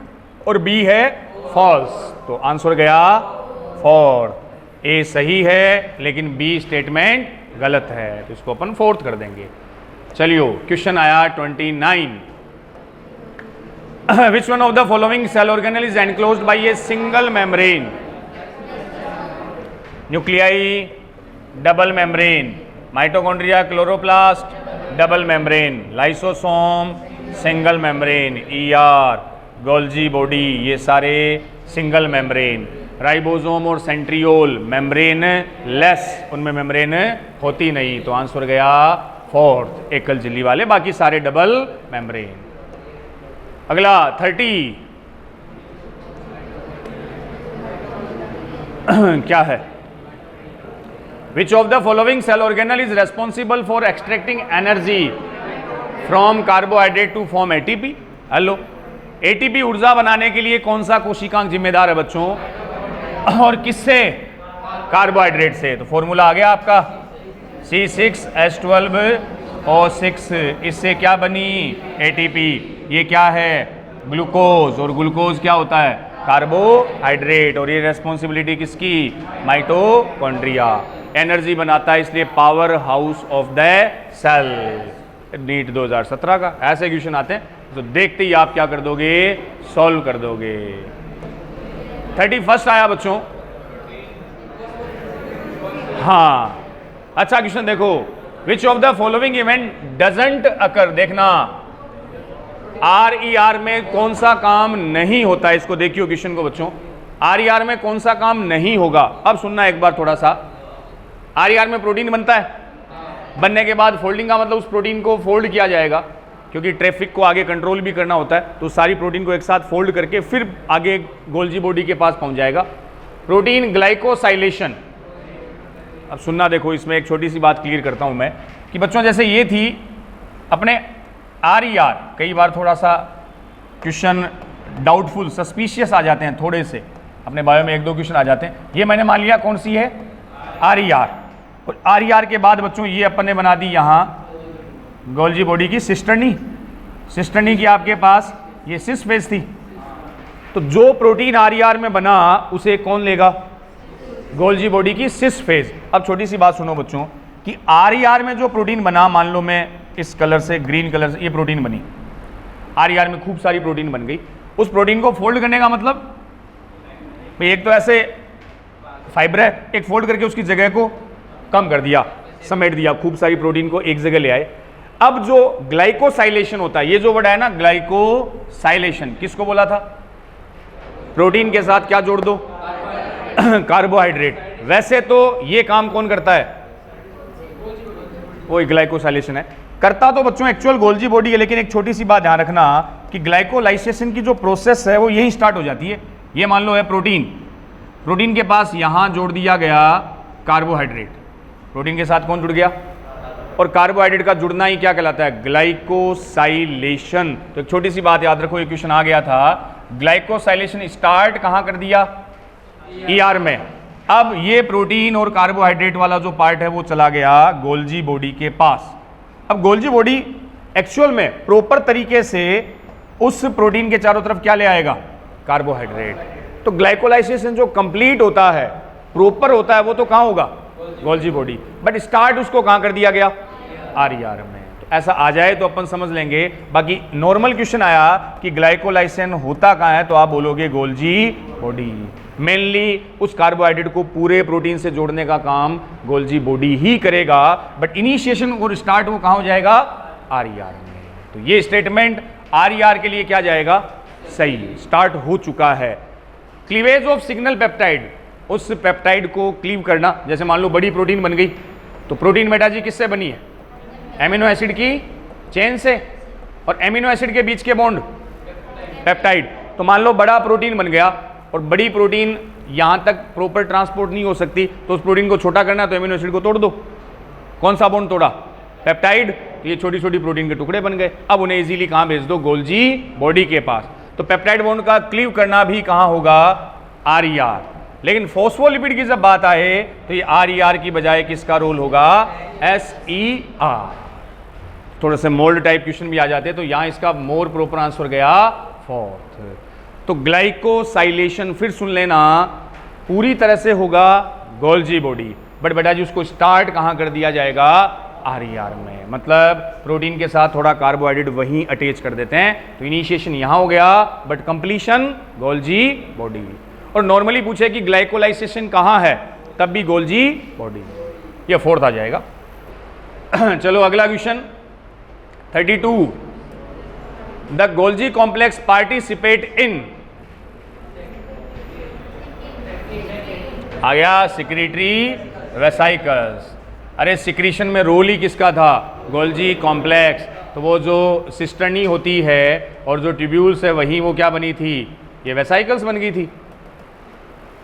और बी है फॉल्स, तो आंसर गया फोर्थ। ए सही है लेकिन बी स्टेटमेंट गलत है, तो इसको अपन फोर्थ कर देंगे। चलिए क्वेश्चन आया 29, which one of the following cell organelle is enclosed by a single membrane? Nuclei, double membrane, mitochondria, chloroplast, double membrane, lysosome, single membrane, ER, Golgi body, ये सारे single membrane, राइबोसोम और centriole membrane less, उनमें membrane होती नहीं, तो answer गया fourth, एकल झिल्ली वाले, बाकी सारे डबल मेम्ब्रेन। अगला 30 क्या है, which of the following cell organelle is responsible for extracting energy from carbohydrate to form ATP. Hello, ATP ऊर्जा बनाने के लिए कौन सा कोशिकांग जिम्मेदार है बच्चों, और किससे, कार्बोहाइड्रेट से। तो फॉर्मूला आ गया आपका C6H12O6, इससे क्या बनी, एटीपी। ये क्या है, ग्लूकोज, और ग्लूकोज क्या होता है, कार्बोहाइड्रेट, और ये रेस्पॉन्सिबिलिटी किसकी, माइटोकॉन्ड्रिया। एनर्जी बनाता है इसलिए power house of the cell. NEET 2017 का ऐसे क्वेश्चन आते हैं, तो देखते ही आप क्या कर दोगे, सॉल्व कर दोगे। 31 आया बच्चों, हाँ अच्छा क्वेश्चन देखो, which of the following event doesn't occur, देखना RER में कौन सा काम नहीं होता है, इसको देखियो क्वेश्चन को बच्चों, RER में कौन सा काम नहीं होगा। अब सुनना एक बार थोड़ा सा, RER में प्रोटीन बनता है, बनने के बाद फोल्डिंग का मतलब उस प्रोटीन को फोल्ड किया जाएगा, क्योंकि ट्रैफिक को आगे कंट्रोल भी करना होता है, तो सारी प्रोटीन को एक साथ फोल्ड करके फिर आगे गोल्जी बॉडी के पास पहुंच जाएगा। प्रोटीन ग्लाइकोसाइलेशन, अब सुनना देखो, इसमें एक छोटी सी बात क्लियर करता हूं मैं, कि बच्चों जैसे ये थी अपने RER, कई बार थोड़ा सा क्वेश्चन डाउटफुल, सस्पिशियस आ जाते हैं थोड़े से, अपने बायो में 1-2 क्वेश्चन आ जाते हैं। ये मैंने मान लिया कौन सी है, RER, और RER के बाद बच्चों ये अपन ने बना दी यहाँ गोल्जी बॉडी की सिस्टर्नी, सिस्टर्नी की आपके पास ये सिस फेज थी, तो जो प्रोटीन RER में बना उसे कौन लेगा, गोल्जी बॉडी की सिस फेज। अब छोटी सी बात सुनो बच्चों, कि RER में जो प्रोटीन बना, मान लो मैं इस कलर से, ग्रीन कलर से ये प्रोटीन बनी, RER में खूब सारी प्रोटीन बन गई, उस प्रोटीन को फोल्ड करने का मतलब भाई एक तो ऐसे फाइबर है, एक फोल्ड करके उसकी जगह को कम कर दिया, समेट दिया, खूब सारी प्रोटीन को एक जगह ले आए। अब जो ग्लाइकोसाइलेशन होता है, ये जो वर्ड है ना ग्लाइकोसाइलेशन, किसको बोला था, प्रोटीन के साथ क्या जोड़ दो, कार्बोहाइड्रेट। वैसे तो ये काम कौन करता है, वो ग्लाइकोसाइलेशन है, करता तो बच्चों एक्चुअल गोल्जी बॉडी है, लेकिन एक छोटी सी बात ध्यान रखना कि ग्लाइकोलाइसेशन की जो प्रोसेस है वो यही स्टार्ट हो जाती है। ये मान लो है प्रोटीन, प्रोटीन के पास यहां जोड़ दिया गया कार्बोहाइड्रेट, प्रोटीन के साथ कौन जुड़ गया, और कार्बोहाइड्रेट का जुड़ना ही क्या कहलाता है, ग्लाइकोसाइलेशन। तो एक छोटी सी बात याद रखो, ये क्वेश्चन आ गया था, ग्लाइकोसाइलेशन स्टार्ट कहां कर दिया, ER में, अब ये प्रोटीन और कार्बोहाइड्रेट वाला जो पार्ट है वो चला गया गोल्जी बॉडी के पास। अब गोल्जी बॉडी एक्चुअल में प्रॉपर तरीके से उस प्रोटीन के चारों तरफ क्या ले आएगा, कार्बोहाइड्रेट। तो ग्लाइकोलाइसिस जो कंप्लीट होता है, प्रॉपर होता है, वो तो कहां होगा, गोल्जी बॉडी। बट स्टार्ट उसको कहां कर दिया गया, आरईआर में। तो ऐसा आ जाए तो अपन समझ लेंगे। बाकी नॉर्मल क्वेश्चन आया कि ग्लाइकोलाइसिन होता कहां है, तो आप बोलोगे गोल्जी बॉडी। मेनली उस कार्बोहाइड्रेट को पूरे प्रोटीन से जोड़ने का काम गोल्जी बॉडी ही करेगा, बट इनिशिएशन और स्टार्ट वो कहां हो जाएगा, आरईआर में। तो ये स्टेटमेंट आरईआर के लिए क्या जाएगा, सही, स्टार्ट हो चुका है। क्लीवेज ऑफ सिग्नल पेप्टाइड, उस पेप्टाइड को क्लीव करना। जैसे मान लो बड़ी प्रोटीन बन गई, तो प्रोटीन बेटा जी किससे बनी है, एमिनो एसिड की चेन से, और एमिनो एसिड के बीच के बॉन्ड पेप्टाइड। तो मान लो बड़ा प्रोटीन बन गया, और बड़ी प्रोटीन यहां तक प्रॉपर ट्रांसपोर्ट नहीं हो सकती, तो उस प्रोटीन को छोटा करना है तो एमिनो एसिड को तोड़ दो। कौन सा बॉन्ड तोड़ा, पेप्टाइड। तो ये छोटी छोटी प्रोटीन के टुकड़े बन गए। अब उन्हें इजीली कहां भेज दो, गोल्जी बॉडी के पास। तो पेप्टाइड बॉन्ड का क्लीव करना भी कहां होगा, आरईआर। लेकिन फॉस्फोलिपिड की जब बात आए तो ये आरईआर की बजाय किसका रोल होगा, एसईआर। थोड़े से मोल्ड टाइप क्वेश्चन भी आ जाते हैं, तो यहां इसका मोर प्रॉपर आंसर गया फोर्थ। तो ग्लाइकोसाइलेशन फिर सुन लेना, पूरी तरह से होगा गोल्जी बॉडी, बट बेटा जी उसको स्टार्ट कहां कर दिया जाएगा, आरईआर में। मतलब प्रोटीन के साथ थोड़ा कार्बोहाइड्रेट वहीं अटैच कर देते हैं, तो इनिशिएशन यहां हो गया, बट कंप्लीशन गोल्जी बॉडी। और नॉर्मली पूछे कि ग्लाइकोलाइजेशन कहां है, तब भी गोल्जी बॉडी, ये फोर्थ आ जाएगा। चलो अगला question 32। The Golgi complex participate in, आ गया सिक्रीटरी वेसाइकल्स। अरे सिक्रीशन में रोल ही किसका था, गोल्जी कॉम्प्लेक्स। तो वो जो सिस्टर्नी होती है और जो ट्यूब्यूल्स है, वही वो क्या बनी थी, ये वेसाइकल्स बन गई थी।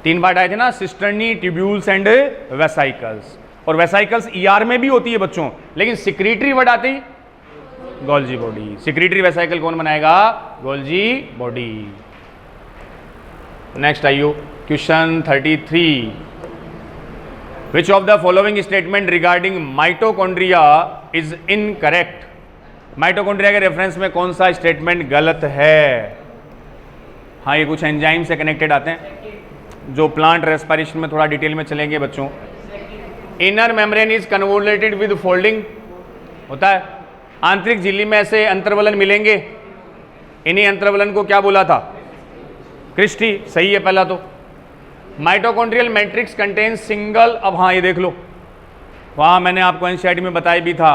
3 पार्ट आए थे ना, सिस्टर्नी, ट्यूब्यूल्स एंड वेसाइकल्स। और वेसाइकल्स ईआर में भी होती है बच्चों, लेकिन सिक्रीटरी वर्ड आती गोल्जी बॉडी। सिक्रीटरी वेसाइकल कौन बनाएगा, गोल्जी बॉडी। नेक्स्ट आइयो question 33। Which of the following statement regarding mitochondria is incorrect. Mitochondria के रेफरेंस में कौन सा स्टेटमेंट गलत है। हाँ, ये कुछ एंजाइम से कनेक्टेड आते हैं, जो प्लांट रेस्पिरेशन में थोड़ा डिटेल में चलेंगे बच्चों। Inner membrane is convoluted with folding, होता है। आंतरिक झिल्ली में ऐसे अंतर्वलन मिलेंगे, इन्हीं अंतर्वलन को क्या बोला था, क्रिस्टी। सही है पहला तो। माइटोकॉन्ड्रियल मैट्रिक्स कंटेन सिंगल, अब हाँ ये देख लो, वहाँ मैंने आपको एनसीईआरटी में बताया भी था,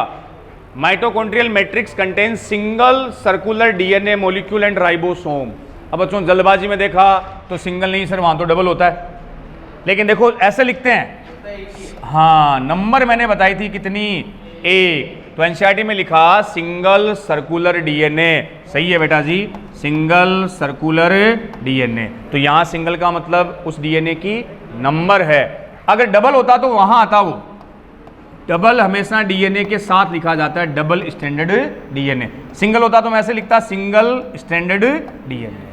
mitochondrial matrix contain single circular DNA molecule and ribosome. अब बच्चों जल्दबाजी में देखा तो सिंगल नहीं सर, वहाँ तो डबल होता है, लेकिन देखो ऐसे लिखते हैं। हाँ, नंबर मैंने बताई थी कितनी, 1। तो एनसीईआरटी में लिखा सिंगल सर्कुलर डीएनए। सही है बेटा जी, सिंगल सर्कुलर डीएनए। तो यहां सिंगल का मतलब उस डीएनए की नंबर है। अगर डबल होता तो वहां आता वो, डबल हमेशा डीएनए के साथ लिखा जाता है, डबल स्टैंडर्ड डीएनए। सिंगल होता तो मैं ऐसे लिखता, सिंगल स्टैंडर्ड डीएनए।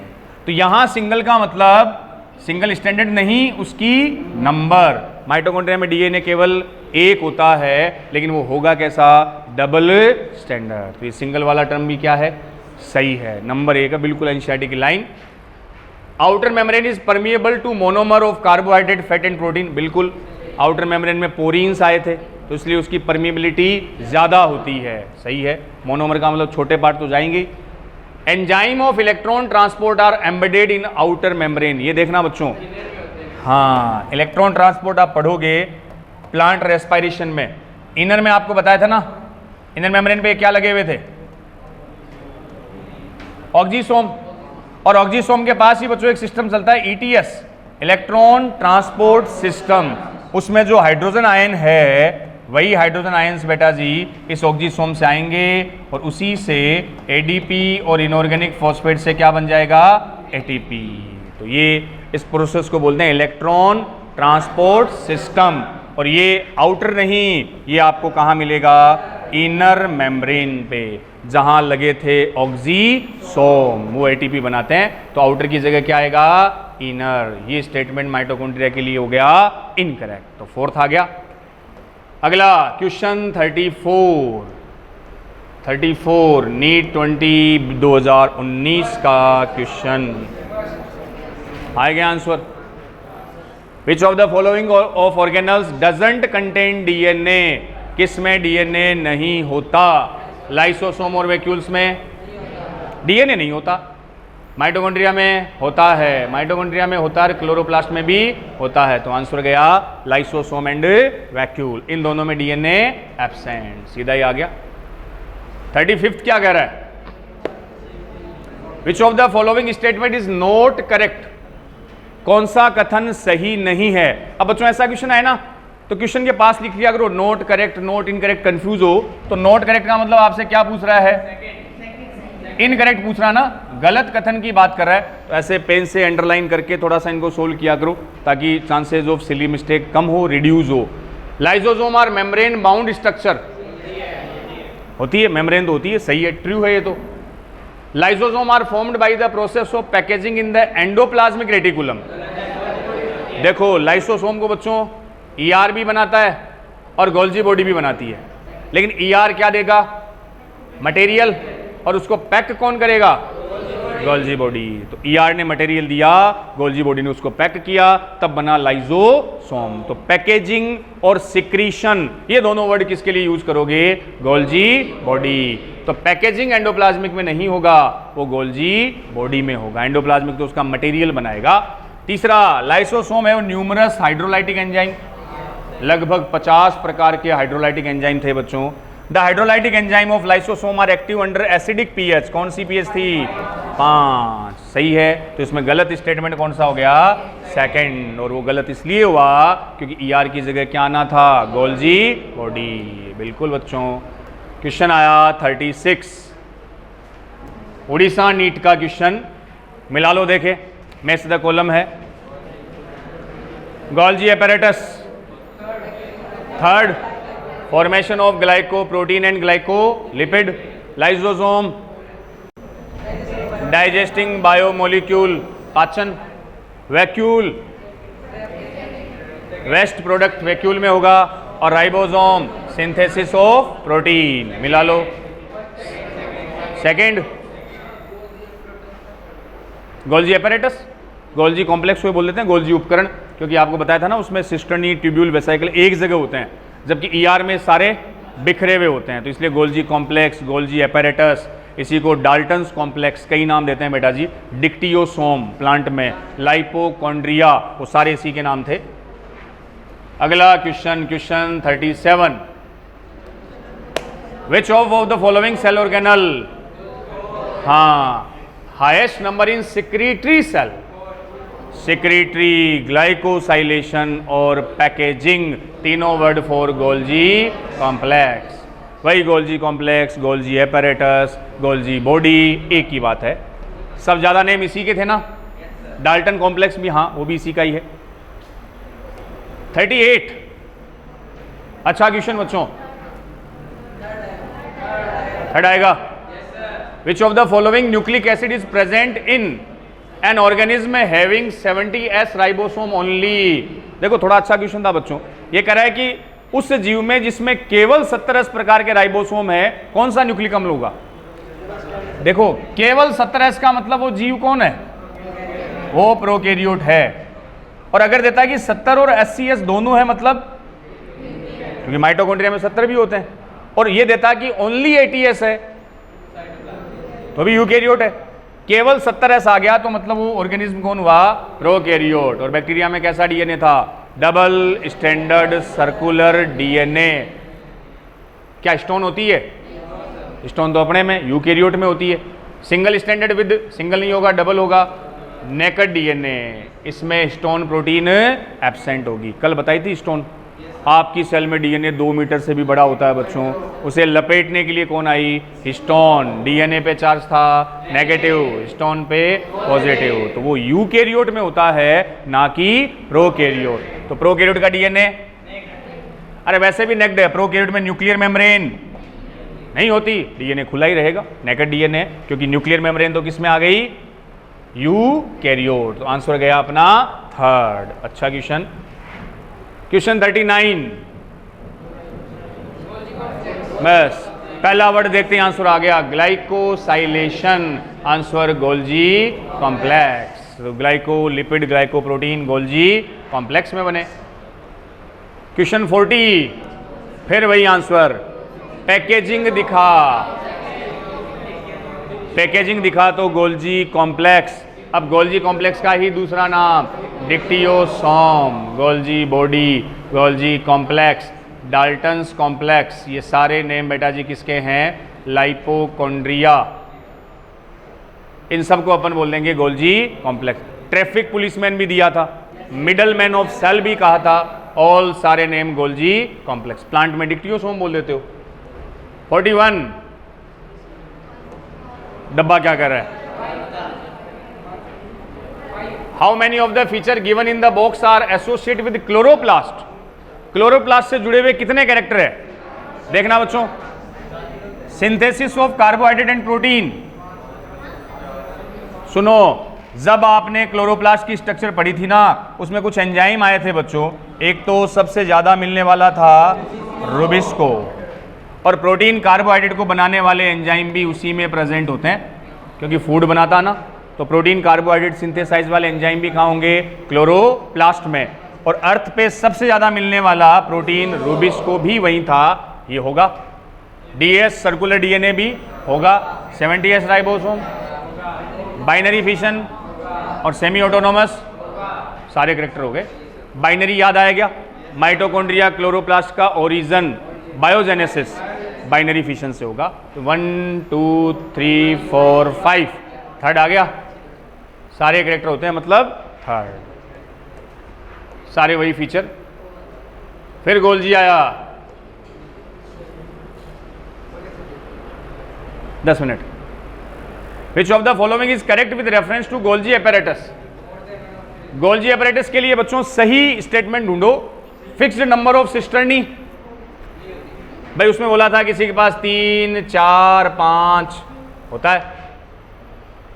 तो यहां सिंगल का मतलब सिंगल स्टैंडर्ड नहीं, उसकी नंबर। माइटोकॉन्ड्रिया में डीएनए केवल 1 होता है, लेकिन वो होगा कैसा, डबल स्टैंडर्ड। तो ये सिंगल वाला टर्म भी क्या है, सही है, नंबर 1 है, बिल्कुल एनसीईआरटी की line. Outer membrane is permeable to monomer of carbohydrate, fat and protein. बिल्कुल, आउटर मेम्ब्रेन में पोरीन्स आए थे, तो इसलिए उसकी परमिएबिलिटी ज्यादा होती है। सही है, मोनोमर का मतलब छोटे पार्ट तो जाएंगे। Enzyme of electron transport are embedded in outer membrane. ये देखना बच्चों, हाँ, इलेक्ट्रॉन ट्रांसपोर्ट आप पढ़ोगे प्लांट रेस्पिरेशन में। इनर में आपको बताया था ना, इनर मेम्ब्रेन पे क्या लगे हुए थे, ऑक्सीसोम। और ऑक्सीसोम के पास ही बच्चों एक सिस्टम चलता है, ईटीएस, इलेक्ट्रॉन ट्रांसपोर्ट सिस्टम। उसमें जो हाइड्रोजन आयन है, वही हाइड्रोजन आयंस बेटा जी इस ऑक्सीसोम से आएंगे, और उसी से एडीपी और इनऑर्गेनिक फॉस्फेट से क्या बन जाएगा, एटीपी। तो ये इस प्रोसेस को बोलते हैं इलेक्ट्रॉन ट्रांसपोर्ट सिस्टम। और ये आउटर नहीं, ये आपको कहाँ मिलेगा, इनर मेम्ब्रेन पे, जहां लगे थे ऑक्सीसोम, वो एटीपी बनाते हैं। तो आउटर की जगह क्या आएगा, इनर। ये स्टेटमेंट माइटोकॉन्ड्रिया के लिए हो गया इनकरेक्ट। तो फोर्थ आ गया। अगला क्वेश्चन 34 नीट 2019 का क्वेश्चन आएगा answer. Which of the following of organelles doesn't contain DNA? किस में डीएनए नहीं होता? लाइसोसोम और वैक्यूल्स में डीएनए नहीं होता, माइटोकॉन्ड्रिया में होता है, माइटोकॉन्ड्रिया में होता है, क्लोरोप्लास्ट में भी होता है। तो आंसर गया लाइसोसोम एंड वैक्यूल, इन दोनों में डीएनए एब्सेंट। सीधा ही आ गया। 35 क्या कह रहा है? Which of the following statement is not correct? कौन सा कथन सही नहीं है? अब बच्चों ऐसा क्वेश्चन है ना, तो क्वेश्चन के पास लिख लिया करो note correct, note incorrect. Confuse हो तो नोट करेक्ट का मतलब आपसे क्या पूछ रहा है? इनकरेक्ट पूछ रहा ना, गलत कथन की बात कर रहा है। तो ऐसे पेन से अंडरलाइन करके थोड़ा सा इनको सोल्व किया करो ताकि चांसेस ऑफ सिली मिस्टेक कम हो, रिड्यूस हो। Lysosome are membrane bound structure होती है, मेम्ब्रेन तो होती है, सही है, ट्रू है ये तो। Lysosome are formed by the process of packaging in the endoplasmic reticulum. देखो लाइसोसोम को बच्चों ईआर भी बनाता है और गोल्जी बॉडी भी बनाती है, लेकिन ईआर क्या देगा? मटेरियल, और उसको पैक कौन करेगा? Golgi body. तो ईआर ने मटेरियल दिया, गोल्जी बॉडी ने उसको पैक किया, तब बना लाइसोसोम। तो पैकेजिंग और सिक्रीशन ये दोनों वर्ड किसके लिए यूज करोगे? Golgi body. तो पैकेजिंग एंडोप्लाज्मिक में नहीं होगा, वो गोल्जी बॉडी में होगा। एंडोप्लाज्मिक तो उसका मटेरियल बनाएगा। तीसरा, लाइसोसोम है वो न्यूमरस हाइड्रोलाइटिक एंजाइम, लगभग 50 प्रकार के हाइड्रोलाइटिक एंजाइम थे बच्चों। The hydrolytic enzyme of lysosome are active under acidic pH. कौन सी पीएच थी? 5। सही है। तो इसमें गलत स्टेटमेंट कौन सा हो गया? सेकंड। और वो गलत इसलिए हुआ क्योंकि ईआर की जगह क्या आना था? Golgi body. बिल्कुल बच्चों। क्वेश्चन आया 36 उड़ीसा नीट का क्वेश्चन, मिला लो देखे, मैच द कॉलम है। Golgi apparatus, third formation of glycoprotein and glycolipid, lysosome digesting biomolecule पाचन, वैक्यूल वेस्ट प्रोडक्ट वैक्यूल में होगा, और राइबोसोम सिंथेसिस ऑफ प्रोटीन। मिला लो। Second Golgi apparatus, Golgi complex को बोल देते हैं गोल्जी उपकरण, क्योंकि आपको बताया था ना उसमें सिस्टर्नी ट्यूब्यूल वेसाइकल एक जगह होते हैं, जबकि ईआर में सारे बिखरे हुए होते हैं। तो इसलिए गोल्जी कॉम्प्लेक्स, गोल्जी apparatus, इसी को डाल्टन्स कॉम्प्लेक्स कई नाम देते हैं बेटा जी। डिक्टियोसोम प्लांट में, लाइपोकॉन्ड्रिया, वो सारे इसी के नाम थे। अगला question 37, which of the following cell organelle, हाँ, highest number in secretory cell, secretory, glycosylation और पैकेजिंग, तीनों वर्ड फॉर गोल्जी कॉम्प्लेक्स। वही Golgi complex, Golgi apparatus, Golgi body, एक ही बात है। सब ज़्यादा नेम इसी के थे ना। डाल्टन कॉम्प्लेक्स भी, हाँ, वो भी इसी का ही है। 38 अच्छा क्वेश्चन बच्चों, थर्ड आएगा। विच of the following nucleic acid is present in an organism having 70S ribosome only. देखो थोड़ा अच्छा क्वेश्चन था बच्चों। ये कह रहा है कि उस जीव में जिसमें केवल 70S प्रकार के राइबोसोम है, कौन सा न्यूक्लिक अम्ल होगा? देखो केवल 70S का मतलब वो जीव कौन है? वो प्रोकैरियोट है। और अगर देता है कि 70 और 80S दोनों है, मतलब क्योंकि माइटोकॉन्ड्रिया में 70 भी होते हैं, और ये देता है कि ओनली 80S है, तो भी यूकैरियोट है। केवल 70S आ गया तो मतलब वो ऑर्गेनिज्म कौन हुआ? प्रोकैरियोट। और बैक्टीरिया में कैसा डीएनए था? Double standard circular DNA. क्या स्टोन होती है? स्टोन तो अपने में यूकैरियोट में होती है। सिंगल स्टैंडर्ड विद, सिंगल नहीं होगा, डबल होगा। नेकेड डीएनए, इसमें स्टोन प्रोटीन एब्सेंट होगी। कल बताई थी स्टोन। आपकी सेल में डीएनए 2 मीटर से भी बड़ा होता है बच्चों, उसे लपेटने के लिए कौन आई? हिस्टोन। डीएनए पे चार्ज था नेगेटिव, हिस्टोन पे पॉजिटिव, तो वो यूकैरियोट में होता है, ना कि प्रोकैरियोट। तो प्रोकैरियोट का डीएनए, अरे वैसे भी नेक्ड है, प्रोकैरियोट में न्यूक्लियर मेम्ब्रेन नहीं होती, डीएनए खुला ही रहेगा, नेकेड डीएनए, क्योंकि न्यूक्लियर मेम्ब्रेन तो किस में आ गई? यूकैरियोट। तो आंसर गया अपना थर्ड। अच्छा क्वेश्चन। क्वेश्चन 39, बस पहला वर्ड देखते हैं, आंसर आ गया ग्लाइकोसाइलेशन। Answer Golgi complex. तो glyco lipid glycoprotein Golgi complex में बने। क्वेश्चन 40, फिर वही आंसर, पैकेजिंग दिखा, पैकेजिंग दिखा तो गोल्जी कॉम्प्लेक्स। अब गोल्जी कॉम्प्लेक्स का ही दूसरा नाम dictyosome, Golgi body, Golgi complex, Dalton's complex, ये सारे नेम बेटा जी किसके हैं? लाइपोकॉन्ड्रिया। इन सबको अपन बोल देंगे गोल्जी कॉम्प्लेक्स। ट्रैफिक पुलिसमैन भी दिया था, मिडल मैन ऑफ सेल भी कहा था, ऑल सारे नेम गोल्जी कॉम्प्लेक्स। प्लांट में डिक्टियोसोम बोल देते हो। 41, डब्बा क्या कर रहा है? How many of the feature given in the box are associate with chloroplast? Chloroplast से जुड़े हुए कितने कैरेक्टर है? देखना बच्चों, synthesis of carbohydrate and protein. सुनो, जब आपने क्लोरोप्लास्ट की स्ट्रक्चर पढ़ी थी ना, उसमें कुछ एंजाइम आए थे बच्चों। एक तो सबसे ज्यादा मिलने वाला था रूबिस्को, और प्रोटीन कार्बोहाइड्रेट को बनाने वाले एंजाइम भी उसी में प्रेजेंट होते हैं, क्योंकि फूड बनाता ना। तो प्रोटीन कार्बोहाइड्रेट सिंथेसाइज वाले एंजाइम भी कहाँ होंगे? क्लोरोप्लास्ट में। और अर्थ पे सबसे ज्यादा मिलने वाला प्रोटीन रूबिस्को भी वही था, ये होगा। डीएस सर्कुलर डीएनए भी होगा, 70S राइबोसोम, बाइनरी फिशन और सेमी ऑटोनोमस, सारे कैरेक्टर हो गए। बाइनरी याद आया गया? माइटोकॉन्ड्रिया क्लोरोप्लास्ट का ओरिजिन बायोजेनेसिस बाइनरी फिशन से होगा। तो 1 2 3 4 5, थर्ड आ गया। सारे कैरेक्टर होते हैं मतलब थर्ड, सारे वही फीचर। फिर गोल्जी आया, 10 minute. Which of the following is correct with reference to Golgi apparatus? Golgi apparatus के लिए बच्चों सही स्टेटमेंट ढूंढो। फिक्स्ड नंबर ऑफ सिस्टर्नी, भाई उसमें बोला था किसी के पास 3 4 5 होता है,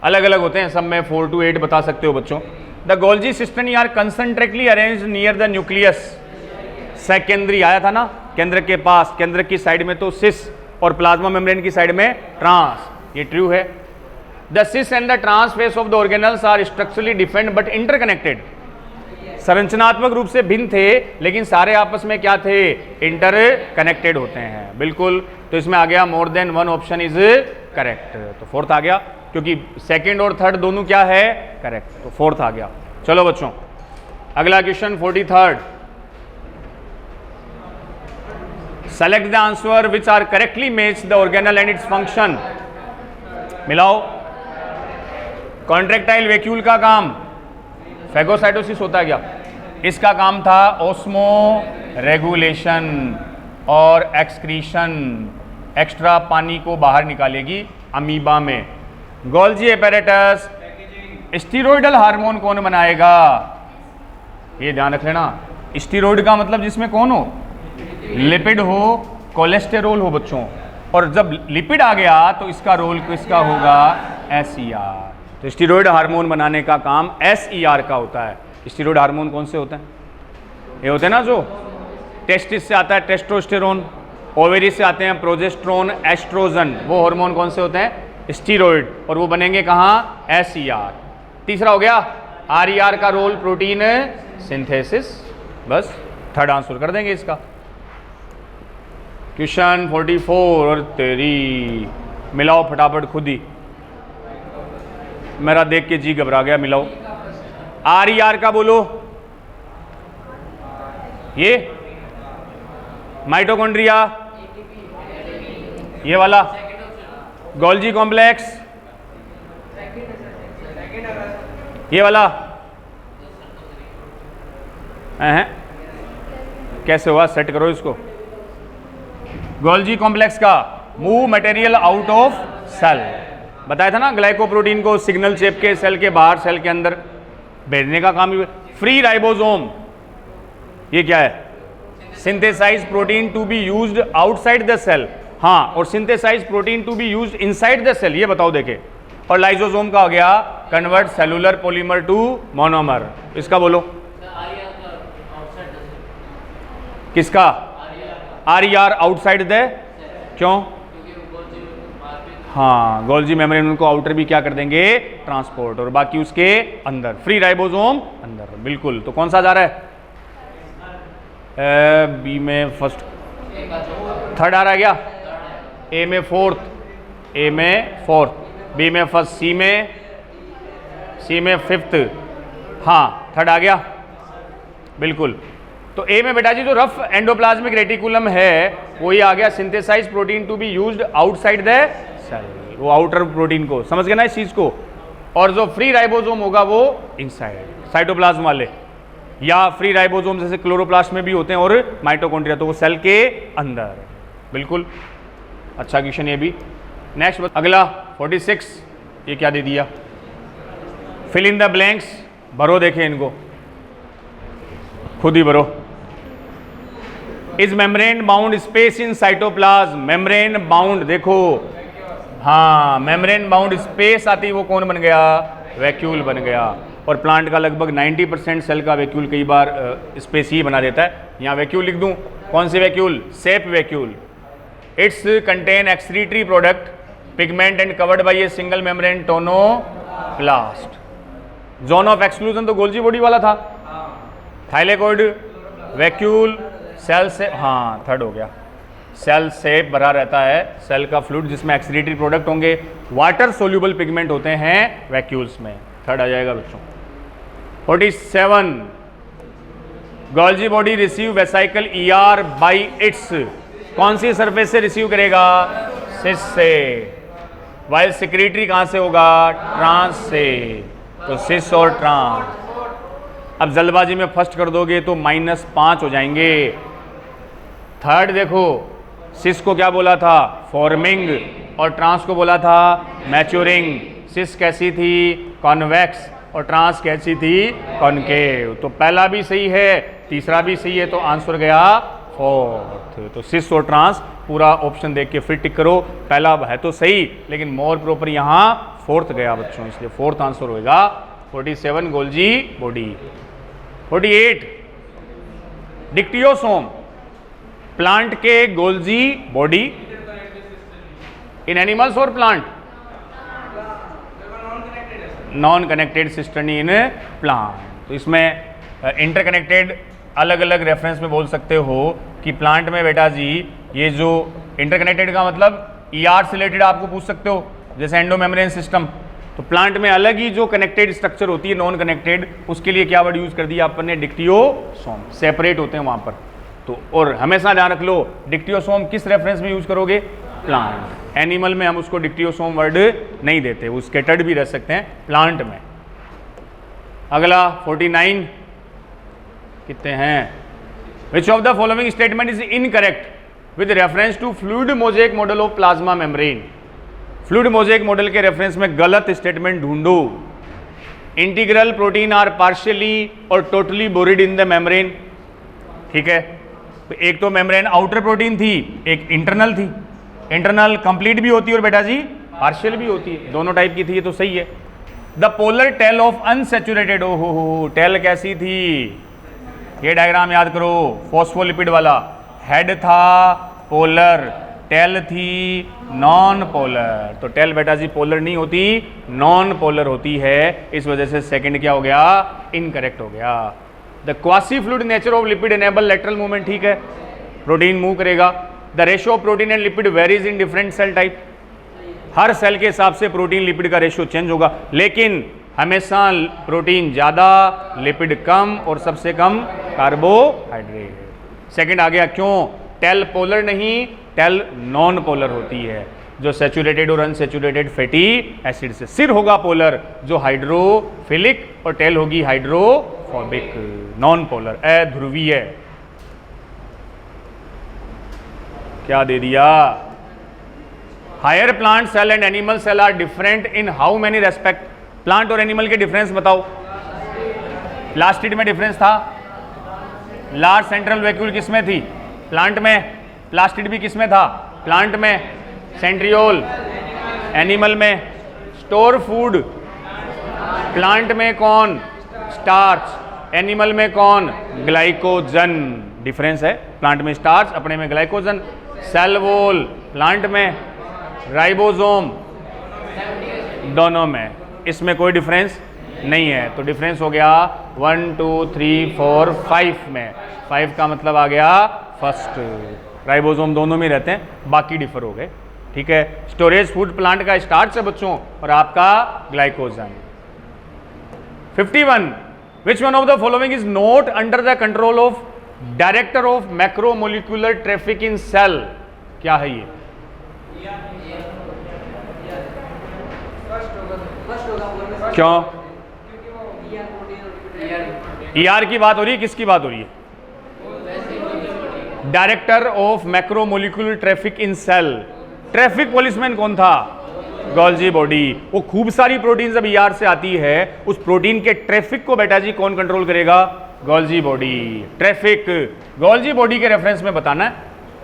अलग अलग होते हैं सब में, 4 to 8 बता सकते हो बच्चों। The Golgi cisternae are concentrically arranged near the nucleus. Secondary आया था ना, केंद्र के पास, केंद्र की साइड में तो सिस और प्लाज्मा मेम्ब्रेन की साइड में ट्रांस, ये ट्रू है। The cis and the trans face of the organelles are structurally different but interconnected. संरचनात्मक रूप से भिन्न थे लेकिन सारे आपस में क्या थे? इंटर कनेक्टेड होते हैं, बिल्कुल। तो इसमें आ गया more than one option is correct. तो फोर्थ आ गया, क्योंकि सेकंड और थर्ड दोनों क्या है? करेक्ट, तो फोर्थ आ गया। चलो बच्चों, अगला question 43, select the answer which are correctly match the organelle and its function. मिलाओ। कॉन्ट्रैक्टाइल वैक्यूल का काम फैगोसाइटोसिस होता है क्या? इसका काम था ओस्मो रेगुलेशन और एक्सक्रीशन, एक्स्ट्रा पानी को बाहर निकालेगी अमीबा में। गोल्जी एपैरेटस स्टीरोइडल हार्मोन कौन बनाएगा? ये ध्यान रख लेना, स्टीरोइड का मतलब जिसमें कौन हो? लिपिड हो, कोलेस्टेरोल हो बच्चों। और जब लिपिड आ गया तो इसका रोल किसका होगा? SER। तो स्टीरॉयड हार्मोन बनाने का काम SER का होता है। स्टीरॉयड हार्मोन कौन से होते हैं? ये होते हैं ना, जो टेस्टिस से आता है टेस्टोस्टेरोन, ओवेरी से आते हैं प्रोजेस्टेरोन, एस्ट्रोजन, वो हार्मोन कौन से होते हैं? स्टीरॉयड। और वो बनेंगे कहाँ? SER। तीसरा हो गया RER का रोल प्रोटीन सिंथेसिस। बस थर्ड आंसर कर देंगे इसका। क्वेश्चन 44, और तेरी मिलाओ फटाफट खुद ही, मेरा देख के जी घबरा गया। मिलाओ। RER का बोलो, ये माइटोकॉन्ड्रिया, ये वाला गोल्जी कॉम्प्लेक्स, ये वाला कैसे हुआ? सेट करो इसको। गोल्जी कॉम्प्लेक्स का move material out of cell, बताया था ना, ग्लाइकोप्रोटीन को सिग्नल चेप के सेल के बाहर सेल के अंदर भेजने का काम। फ्री राइबोसोम, ये क्या है? Synthesize protein to be used outside the cell. हाँ, और synthesize protein to be used inside the cell, ये बताओ देखे। और लाइसोसोम का हो गया convert cellular polymer to monomer. इसका बोलो, किसका? RER आउटसाइड द, क्यों? हाँ, गोल्जी मेम्ब्रेन उनको आउटर भी क्या कर देंगे, ट्रांसपोर्ट, और बाकी उसके अंदर फ्री राइबोसोम अंदर। बिल्कुल, तो कौन सा जा रहा है? बी में फर्स्ट, थर्ड आ रहा है क्या? ए में फोर्थ, ए में फोर्थ, बी में फर्स्ट, सी में फिफ्थ, हाँ थर्ड आ गया। बिल्कुल, तो ए में बेटा जी जो रफ एंडोप्लाज्मिक रेटिकुलम है वही आ गया synthesize protein to be used outside the cell, वो आउटर प्रोटीन को, समझ गए ना इस चीज को। और जो फ्री राइबोसोम होगा वो इनसाइड साइटोप्लाज्म वाले, या फ्री राइबोसोम जैसे क्लोरोप्लास्ट में भी होते हैं और माइटोकॉन्ड्रिया, तो वो सेल के अंदर। बिल्कुल, अच्छा क्वेश्चन ये भी। नेक्स्ट अगला 46, ये क्या दे दिया? फिल इन द ब्लैंक्स, भरो, देखें इनको, खुद ही भरो। Is membrane bound space in cytoplasm, membrane bound, देखो हाँ मेम्ब्रेन बाउंड स्पेस आती, वो कौन बन गया? वैक्यूल बन गया। और प्लांट का लगभग 90% सेल का वैक्यूल कई बार स्पेस ही बना देता है। यहाँ वैक्यूल लिख दूँ, कौन सी vacuole? Sap vacuole. Its contain excretory product, pigment and covered by a single membrane tonoplast. Zone of exclusion तो गोल्जी बॉडी वाला था। थाइलेकोइड, वैक्यूल, सेल से, हाँ थर्ड हो गया। सेल सेप भरा रहता है, सेल का फ्लूइड जिसमें एक्सक्रीटरी प्रोडक्ट होंगे, वाटर सोल्यूबल पिगमेंट होते हैं वैक्यूल्स में, थर्ड आ जाएगा बच्चों। 47, Golgi body receive vesicle ER by its, कौन सी सरफेस से रिसीव करेगा? सिस से। वाइल सेक्रेटरी कहां से होगा? ट्रांस से, तो सिस और ट्रांस। अब जल्दबाजी में फर्स्ट कर दोगे तो -5 हो जाएंगे। थर्ड देखो, सिस को क्या बोला था? फॉर्मिंग, और ट्रांस को बोला था मैच्योरिंग। सिस कैसी थी? कॉन्वेक्स, और ट्रांस कैसी थी? कॉनकेव। तो पहला भी सही है, तीसरा भी सही है, तो आंसर गया फोर्थ। तो सिस और ट्रांस पूरा ऑप्शन देख के फिर टिक करो। पहला है तो सही, लेकिन मोर प्रॉपर यहाँ फोर्थ गया बच्चों, इसलिए फोर्थ आंसर होगा 47 गोल्जी बॉडी। 48 डिक्टियोसोम, प्लांट के गोल्जी बॉडी इन एनिमल्स और plant, non connected cisternae in plant. तो इसमें इंटरकनेक्टेड अलग अलग रेफरेंस में बोल सकते हो कि प्लांट में बेटा जी ये जो इंटरकनेक्टेड का मतलब ER से रिलेटेड आपको पूछ सकते हो, जैसे एंडोमेम्ब्रेन सिस्टम। तो प्लांट में अलग ही जो कनेक्टेड स्ट्रक्चर होती है नॉन कनेक्टेड, उसके लिए क्या वर्ड यूज कर दिया अपन ने? डिक्टियोसोम, सेपरेट होते हैं वहां पर। तो और हमेशा ध्यान रख लो, डिक्टियोसोम किस रेफरेंस में यूज करोगे? प्लांट। एनिमल में हम उसको डिक्टियोसोम वर्ड नहीं देते, वो स्कैटर्ड भी रह सकते हैं प्लांट में। अगला 49 कितने हैं? Which of the following statement is incorrect with reference to fluid mosaic model of plasma membrane. Fluid mosaic model के रेफरेंस में गलत स्टेटमेंट ढूंढो। इंटीग्रल प्रोटीन आर पार्शियली और totally buried in the membrane, ठीक है। तो एक तो मेम्ब्रेन आउटर प्रोटीन थी, एक इंटरनल थी। इंटरनल कंप्लीट भी होती है और बेटा जी पार्शियल भी होती है, दोनों टाइप की थी, ये तो सही है। The polar tail of unsaturated, ओ हो टेल कैसी थी? ये डायग्राम याद करो, फॉस्फोलिपिड वाला। हेड था पोलर, टेल थी नॉन पोलर। तो टेल बेटा जी पोलर नहीं होती, नॉन पोलर होती है, इस वजह से सेकंड क्या हो गया? इनकरेक्ट हो गया। The quasi fluid nature of lipid enable lateral movement, ठीक है, प्रोटीन मूव करेगा। The ratio of protein and lipid varies in different cell type, हर सेल के हिसाब से प्रोटीन लिपिड का रेशियो चेंज होगा, लेकिन हमेशा प्रोटीन ज़्यादा, लिपिड कम, और सबसे कम कार्बोहाइड्रेट। सेकंड आ गया, क्यों? टेल पोलर नहीं, टेल नॉन पोलर होती है, जो सेचुरेटेड और अनसेचुरेटेड फैटी एसिड से। सिर होगा पोलर, जो हाइड्रोफिलिक, और टेल होगी हाइड्रोफोबिक, नॉन पोलर, अध्रुवीय। क्या दे दिया? Higher plant cell and animal cell are different in how many respect. Plant और एनिमल के डिफरेंस बताओ। प्लास्टिड में डिफरेंस था, लार्ज सेंट्रल वैक्यूल किसमें थी? प्लांट में। प्लास्टिड भी किसमें था? प्लांट में। सेंट्रियोल एनिमल में, स्टोर फूड, प्लांट में कौन, स्टार्च, एनिमल में कौन, ग्लाइकोजन। डिफरेंस है, प्लांट में स्टार्च, अपने में ग्लाइकोजन। सेल वॉल, प्लांट में, राइबोसोम दोनों में, इसमें कोई डिफरेंस नहीं है। तो डिफरेंस हो गया 1 2 3 4 5 में। 5 का मतलब आ गया फर्स्ट, राइबोसोम दोनों में रहते हैं, बाकी डिफर हो गए। ठीक है, स्टोरेज फूड प्लांट का स्टार्च है बच्चों, और आपका glycogen. 51, which one of the following is not under the control of director of macromolecular traffic in cell? क्या है ये? क्यों? ER की बात हो रही है, किसकी बात हो रही है? Director of macromolecular traffic in cell. Traffic policeman कौन था? Golgi body. वो खूब सारी प्रोटीन जब ER से आती है, उस प्रोटीन के ट्रैफिक को बेटा जी कौन कंट्रोल करेगा? Golgi body. Traffic Golgi body के रेफरेंस में बताना है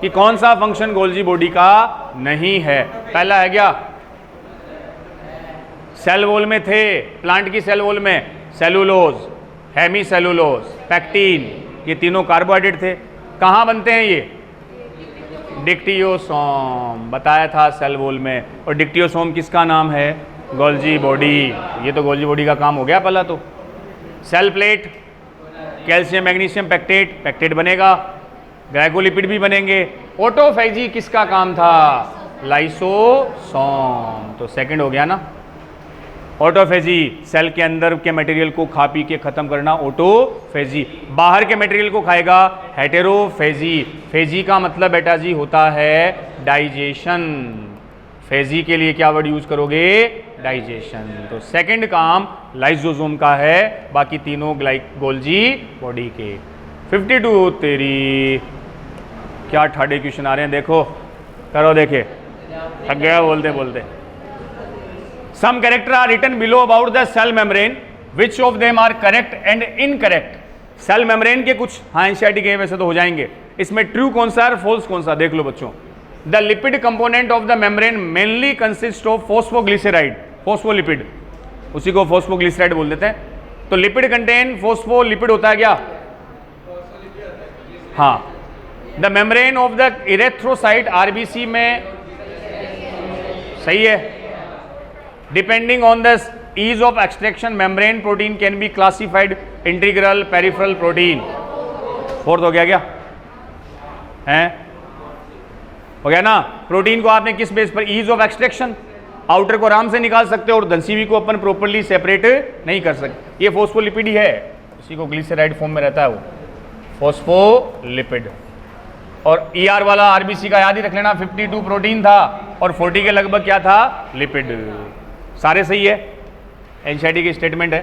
कि कौन सा फंक्शन गोल्जी बॉडी का नहीं है। पहला है क्या? सेल वॉल में थे, प्लांट की सेल वॉल में सेलुलोज, हेमी सेलुलोज, पैक्टीन, ये तीनों कार्बोहाइड्रेट थे। कहाँ बनते हैं ये? डिक्टियोसोम, बताया था सेल वॉल में। और डिक्टियोसोम किसका नाम है? Golgi body. ये तो गोल्जी बॉडी का काम हो गया पहला तो। Cell plate, calcium magnesium pectate, pectate बनेगा, ग्लाइकोलिपिड भी बनेंगे। ऑटोफेजी किसका काम था? लाइसोसोम। तो सेकंड हो गया ना। ऑटोफेजी, सेल के अंदर के मटेरियल को खा पी के खत्म करना, ऑटोफेजी। बाहर के मटेरियल को खाएगा, हेटेरोफेजी। फेजी का मतलब बेटा जी होता है डाइजेशन। फेजी के लिए क्या वर्ड यूज करोगे? डाइजेशन। तो सेकंड काम लाइसोसोम का है, बाकी तीनों गोल्जी बॉडी के। 52 तेरी क्या ठाडे क्वेश्चन आ रहे हैं, देखो करो, देखे थक गया बोलते बोलते। Some characters are written below about the cell membrane. Which of them are correct and incorrect? Cell membrane के कुछ हाँ एनसीईआरटी के वैसे तो हो जाएंगे। इसमें ट्रू कौन सा है, फॉल्स कौन सा, देख लो बच्चों। The lipid component of the membrane mainly consist of phosphoglyceride, phospholipid, उसी को फॉस्फोग्लिसराइड बोल देते हैं। तो लिपिड कंटेन फॉस्फोलिपिड होता है क्या? हाँ। The membrane of the erythrocyte RBC में, सही है। Depending on the ease of extraction membrane protein can be classified integral peripheral protein। Fourth हो गया क्या? हैं? हो गया ना। प्रोटीन को आपने किस बेस पर? ease of extraction, आउटर को आराम से निकाल सकते हो और धनसीवी को अपन प्रॉपर्ली सेपरेट नहीं कर सकते। ये फॉस्फोलिपिड ही है, इसी को ग्लिसराइड फॉर्म में रहता है वो फॉस्फोलिपिड। और ER वाला आरबीसी का याद ही रख लेना, 52 प्रोटीन था और 40 के लगभग क्या था? लिपिड। सारे सही है, एनसीईआरटी की स्टेटमेंट है।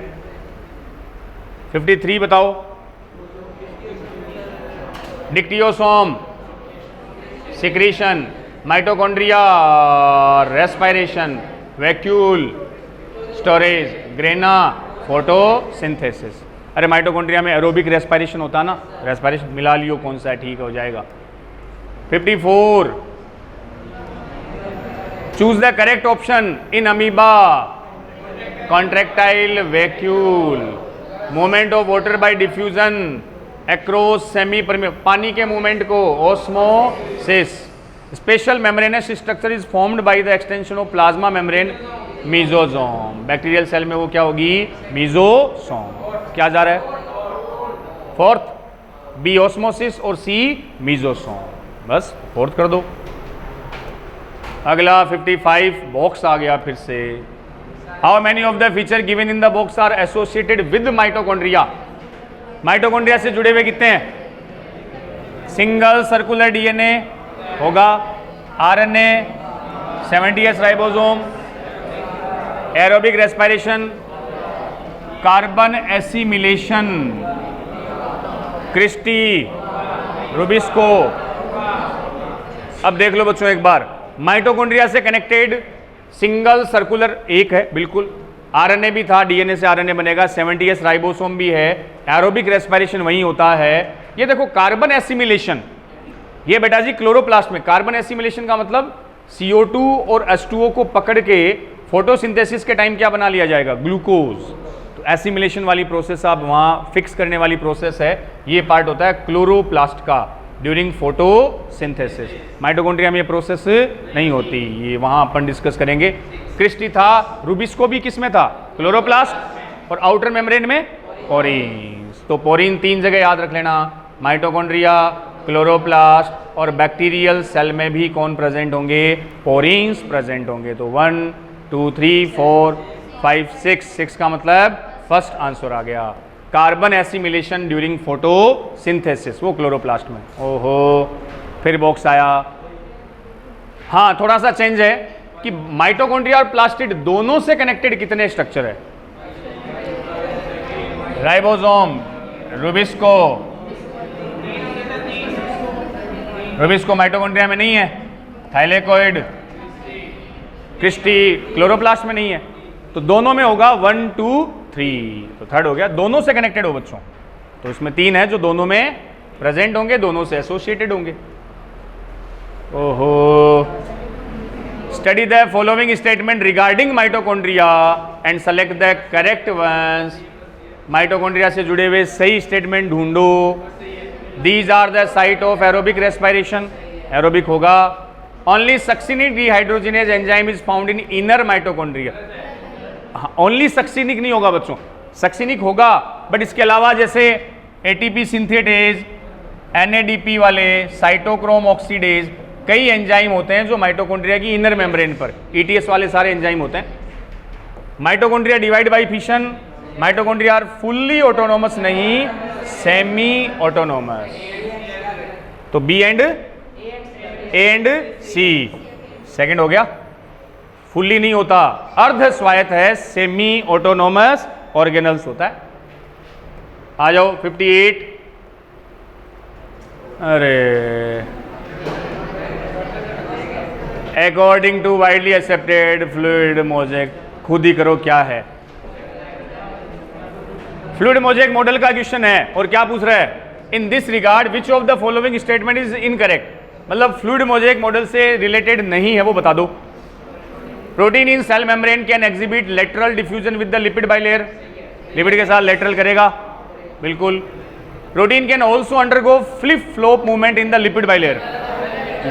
53 बताओ। Dictyosome, secretion, mitochondria, respiration, vacuole, storage, grana, photosynthesis. अरे माइटोकॉन्ड्रिया में एरोबिक रेस्पिरेशन होता ना, रेस्पिरेशन मिला लियो, कौन सा है, ठीक हो जाएगा। 54 choose the correct option in amoeba. Contractile vacuole, movement of water by diffusion across semi permeable, पानी के मूवमेंट को osmosis. Special membranous structure is formed by the extension of plasma membrane mesosome. Bacterial cell में वो क्या होगी? Mesosome. क्या जा रहा है? फोर्थ, बी ऑस्मोसिस और सी मीजोसोम। बस फोर्थ कर दो। अगला 55 बॉक्स आ गया फिर से। How many of the feature given in the box are associated with mitochondria? Mitochondria से जुड़े हुए कितने हैं? सिंगल सर्कुलर डीएनए होगा, RNA, 70s ribosome, aerobic respiration, carbon assimilation, cristae, rubisco. अब देख लो बच्चों एक बार, माइटोकॉन्ड्रिया से कनेक्टेड सिंगल सर्कुलर एक है बिल्कुल, आरएनए भी था, डीएनए से आरएनए बनेगा, 70s राइबोसोम भी है, एरोबिक रेस्पिरेशन वही होता है। ये देखो कार्बन एसिमिलेशन, ये बेटा जी क्लोरोप्लास्ट में कार्बन एसिमिलेशन का मतलब CO2 और H2O को पकड़ के फोटोसिंथेसिस के टाइम क्या बना लिया जाएगा, ग्लूकोज। तो एसिमिलेशन वाली प्रोसेस आप वहाँ फिक्स करने वाली प्रोसेस है, ये पार्ट होता है क्लोरोप्लास्ट का ड्यूरिंग फोटोसिंथेसिस। माइटोकॉन्ड्रिया में ये प्रोसेस नहीं होती, ये वहाँ अपन डिस्कस करेंगे। क्रिस्टी था, रूबिस्को भी किस में था, क्लोरोप्लास्ट, और आउटर मेम्ब्रेन में पोरीन्स। तो पोरीन 3 जगह याद रख लेना, माइटोकॉन्ड्रिया, क्लोरोप्लास्ट और बैक्टीरियल सेल में भी कौन प्रेजेंट होंगे, पोरीन्स प्रेजेंट होंगे। तो 1 2 3 4 5 6 का मतलब फर्स्ट आंसर आ गया। कार्बन एसिमिलेशन ड्यूरिंग फोटोसिंथेसिस, वो क्लोरोप्लास्ट में। ओहो, फिर बॉक्स आया। हाँ, थोड़ा सा चेंज है कि माइटोकॉन्ड्रिया और प्लास्टिड दोनों से कनेक्टेड कितने स्ट्रक्चर है, राइबोसोम, रूबिस्को। रूबिस्को माइटोकॉन्ड्रिया में नहीं है, थाइलेकोइड, क्रिस्टी क्लोरोप्लास्ट में नहीं है, तो दोनों में होगा 1 2 3। तो थर्ड हो गया, दोनों से कनेक्टेड हो बच्चों। तो इसमें 3 है जो दोनों में प्रेजेंट होंगे, दोनों से एसोसिएटेड होंगे। ओहो, study the following statement regarding mitochondria and select the correct ones. Mitochondria से जुड़े हुए सही स्टेटमेंट ढूंढो। These are the site of aerobic respiration, aerobic होगा। Only succinic dehydrogenase enzyme is found in inner mitochondria. Only succinic नहीं होगा बच्चों, succinic होगा बट इसके अलावा जैसे एटीपी सिंथेटेज, एनएडीपी वाले, साइटोक्रोम ऑक्सीडेज, कई एंजाइम होते हैं जो माइटोकॉन्ड्रिया की इनर मेम्ब्रेन पर, ईटीएस वाले सारे एंजाइम होते हैं। Mitochondria divide by fission, mitochondria are fully autonomous नहीं, सेमी ऑटोनोमस। तो B and A and C, second हो गया। फुल्ली नहीं होता, अर्ध स्वायत्त है, सेमी ऑटोनोमस ऑर्गेनल्स होता है। आ जाओ 58। अरे, according to widely accepted fluid mosaic, खुद ही करो क्या है। फ्लूइड मोज़ेक मॉडल का क्वेश्चन है और क्या पूछ रहा है, in this regard which of the following statement is incorrect. मतलब फ्लूइड मोज़ेक मॉडल से रिलेटेड नहीं है, वो बता दो। Protein in cell membrane can exhibit lateral diffusion with the lipid bilayer, lipid के साथ लेटरल करेगा, बिल्कुल। Protein can also undergo flip flop movement in the lipid bilayer,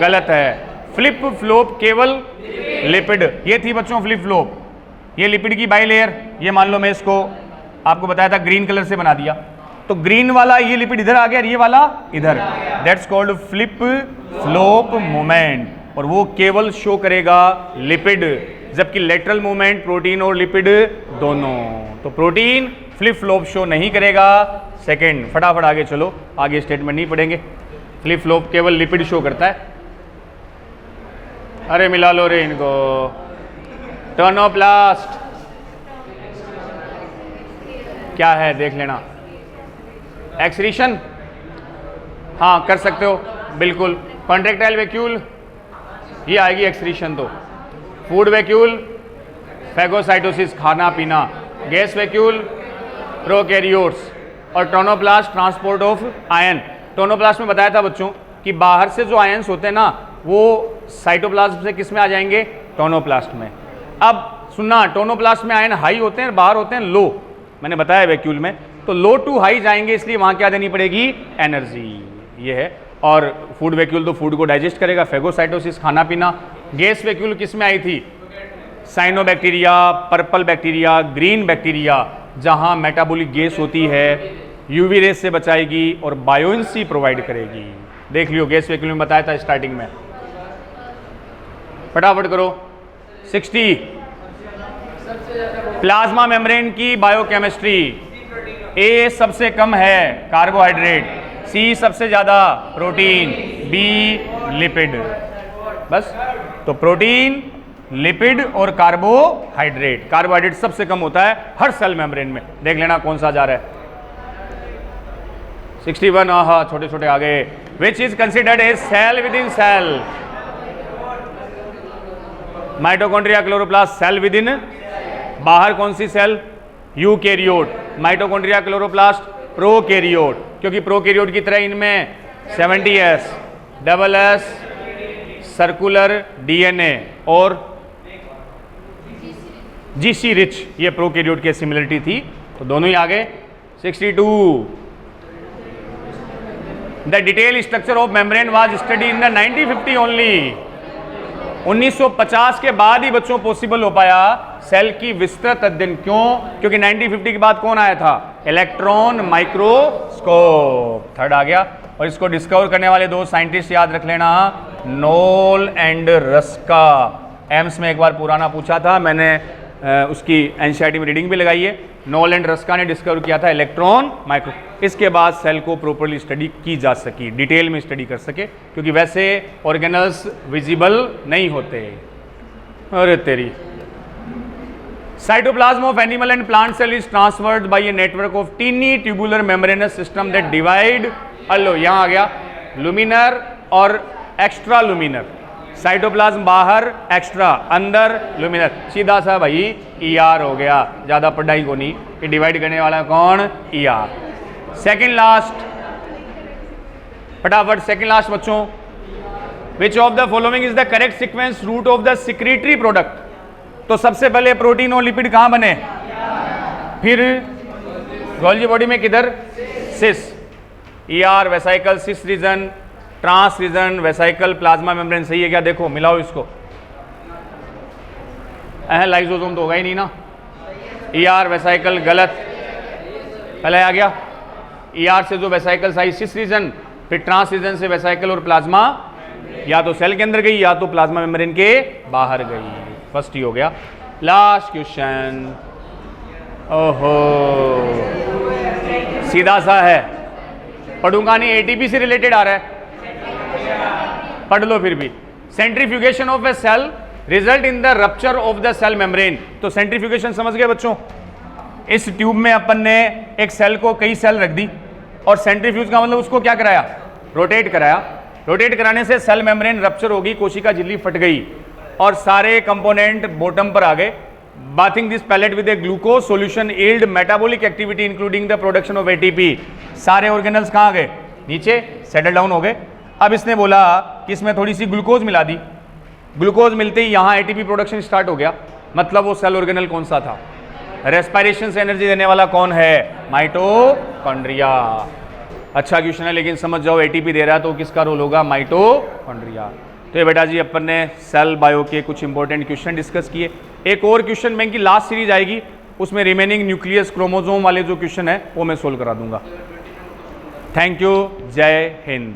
गलत है। फ्लिप फ्लोप केवल लिपिड, ये थी बच्चों फ्लिप फ्लोप, ये लिपिड की बाइलेयर। ये मान लो मैं इसको आपको बताया था ग्रीन कलर से बना दिया, तो ग्रीन वाला ये लिपिड इधर आ गया और ये वाला इधर, that's called flip flop movement, और वो केवल शो करेगा लिपिड, जबकि लेटरल मूवमेंट प्रोटीन और लिपिड दोनों। तो प्रोटीन फ्लिप फ्लोप शो नहीं करेगा। सेकंड, फटाफट आगे चलो, आगे स्टेटमेंट नहीं पढ़ेंगे। फ्लिप फ्लोप केवल लिपिड शो करता है। अरे मिला लो रे इनको। टर्नोप्लास्ट क्या है देख लेना। एक्सक्रीशन, हाँ कर सकते हो बिल्कुल। कॉन्ट्रैक्टाइल वैक्यूल, ये आएगी एक्सक्रीशन। तो फूड वैक्यूल, फैगोसाइटोसिस खाना पीना। Gas vacuole, prokaryotes. और tonoplast transport of ion. Tonoplast में बताया था बच्चों कि बाहर से जो आयन्स होते हैं ना, वो साइटोप्लाज्म से किस में आ जाएंगे, टोनोप्लास्ट में। अब सुनना, टोनोप्लास्ट में आयन हाई होते हैं, बाहर होते हैं लो, मैंने बताया वैक्यूल में। तो लो टू हाई जाएंगे, इसलिए वहाँ क्या देनी पड़ेगी, एनर्जी, ये है। और फूड वैक्यूल तो फूड को डाइजेस्ट करेगा, फैगोसाइटोसिस खाना पीना। गैस वैक्यूल किस में आई थी, cyanobacteria, purple bacteria, green bacteria, जहाँ मेटाबॉलिक गैस होती है, यूवी रेस से बचाएगी और बायोइंसी प्रोवाइड करेगी। देख लियो, गैस वैक्यूल में बताया था स्टार्टिंग में। फटाफट करो। 60, प्लाज्मा मेम्ब्रेन की बायोकेमिस्ट्री। ए सबसे कम है कार्बोहाइड्रेट, सी सबसे ज़्यादा प्रोटीन, बी लिपिड। बस, तो प्रोटीन, लिपिड और कार्बोहाइड्रेट। कार्बोहाइड्रेट सबसे कम होता है हर सेल मेम्ब्रेन में। देख लेना कौन सा जा रहा है। 61, हाँ छोटे छोटे आ गए। Which is considered a cell within cell. Mitochondria, chloroplast, cell within. बाहर कौन सी cell, eukaryote. Mitochondria, chloroplast, prokaryote, क्योंकि प्रोकैरियोट की तरह इनमें 70S, double S, circular DNA और जीसी रिच, ये प्रोकैरियोट की सिमिलरिटी थी, तो दोनों ही आ गए। 62 the detail structure of membrane was study in the 1950 only. 1950 के बाद ही बच्चों पॉसिबल हो पाया सेल की विस्तृत अध्ययन। क्यों? क्योंकि 1950 के बाद कौन आया था? इलेक्ट्रॉन माइक्रोस्कोप, थर्ड आ गया। और इसको डिस्कवर करने वाले दो साइंटिस्ट याद रख लेना, नोल एंड रस्का। एम्स में एक बार पुराना पूछा था, मैंने उसकी एनसीईआरटी में रीडिंग भी लगाई है। नोल एंड रस्का ने डिस्कवर किया था इलेक्ट्रॉन माइक्रो। इसके बाद सेल को प्रॉपरली स्टडी की जा सकी, डिटेल में स्टडी कर सके, क्योंकि वैसे ऑर्गेनल्स विजिबल नहीं होते। अरे तेरी cytoplasm of animal and plant cell is transferred by a network of tiny tubular membranous system that divide. Hello, यहां आ गया लुमिनर और एक्स्ट्रा लुमिनर। साइटोप्लाज्म बाहर, एक्स्ट्रा अंदर, लुमिनर। सीधा सा भाई ईआर हो गया, ज्यादा पढ़ाई को नहीं। ये डिवाइड करने वाला कौन? ईआर। सेकंड लास्ट, फटाफट सेकंड लास्ट बच्चों, which of the following is the correct sequence route of the secretory product. तो सबसे पहले प्रोटीन और लिपिड कहां बने? फिर गोल्जी बॉडी में किधर? Cis, ER, vesicle, cis region, trans region, vesicle, plasma membrane. सही है क्या? देखो मिलाओ इसको। लाइसोसोम तो होगा ही नहीं ना। ईआर वेसाइकल गलत, पहले आ गया। ईआर से जो वेसाइकल आई सिस रीजन, फिर ट्रांस रीजन से वेसाइकल और प्लाज्मा या तो सेल के अंदर गई या तो प्लाज्मा मेम्ब्रेन के बाहर गई। फर्स्ट ही हो गया। लास्ट क्वेश्चन, ओहो सीधा सा है, पढ़ूंगा नहीं, एटीपी से रिलेटेड आ रहा है, पढ़ लो फिर भी। Centrifugation of a cell result in the rupture of the cell membrane. तो सेंट्रीफ्यूगेशन समझ गए बच्चों? इस ट्यूब में अपन ने एक सेल को कई सेल रख दी और सेंट्रीफ्यूज का मतलब उसको क्या कराया? रोटेट कराया। रोटेट कराने से सेल मेम्ब्रेन रप्चर होगी, कोशिका झिल्ली फट गई और सारे कंपोनेंट बॉटम पर आ गए। Bathing this pellet with a glucose solution yield metabolic activity including the production of ATP. सारे ऑर्गेनल्स कहाँ गए? नीचे, सेटल डाउन हो गए। अब इसने बोला कि इसमें थोड़ी सी ग्लूकोज मिला दी। ग्लूकोज मिलते ही यहाँ एटीपी प्रोडक्शन स्टार्ट हो गया। मतलब वो सेल ऑर्गेनल कौन सा था? रेस्पिरेशन से एनर्जी देने वाला कौन है? माइटोकॉन्ड्रिया। अच्छा क्वेश्चन है, लेकिन समझ जाओ एटीपी दे रहा है तो किसका रोल होगा? माइटोकॉन्ड्रिया। तो ये बेटा जी अपन ने सेल बायो के कुछ इंपॉर्टेंट क्वेश्चन डिस्कस किए। एक और क्वेश्चन बैंक की लास्ट सीरीज आएगी, उसमें रिमेनिंग न्यूक्लियस क्रोमोसोम वाले जो क्वेश्चन है वो मैं सोल्व करा दूंगा। थैंक यू, जय हिंद।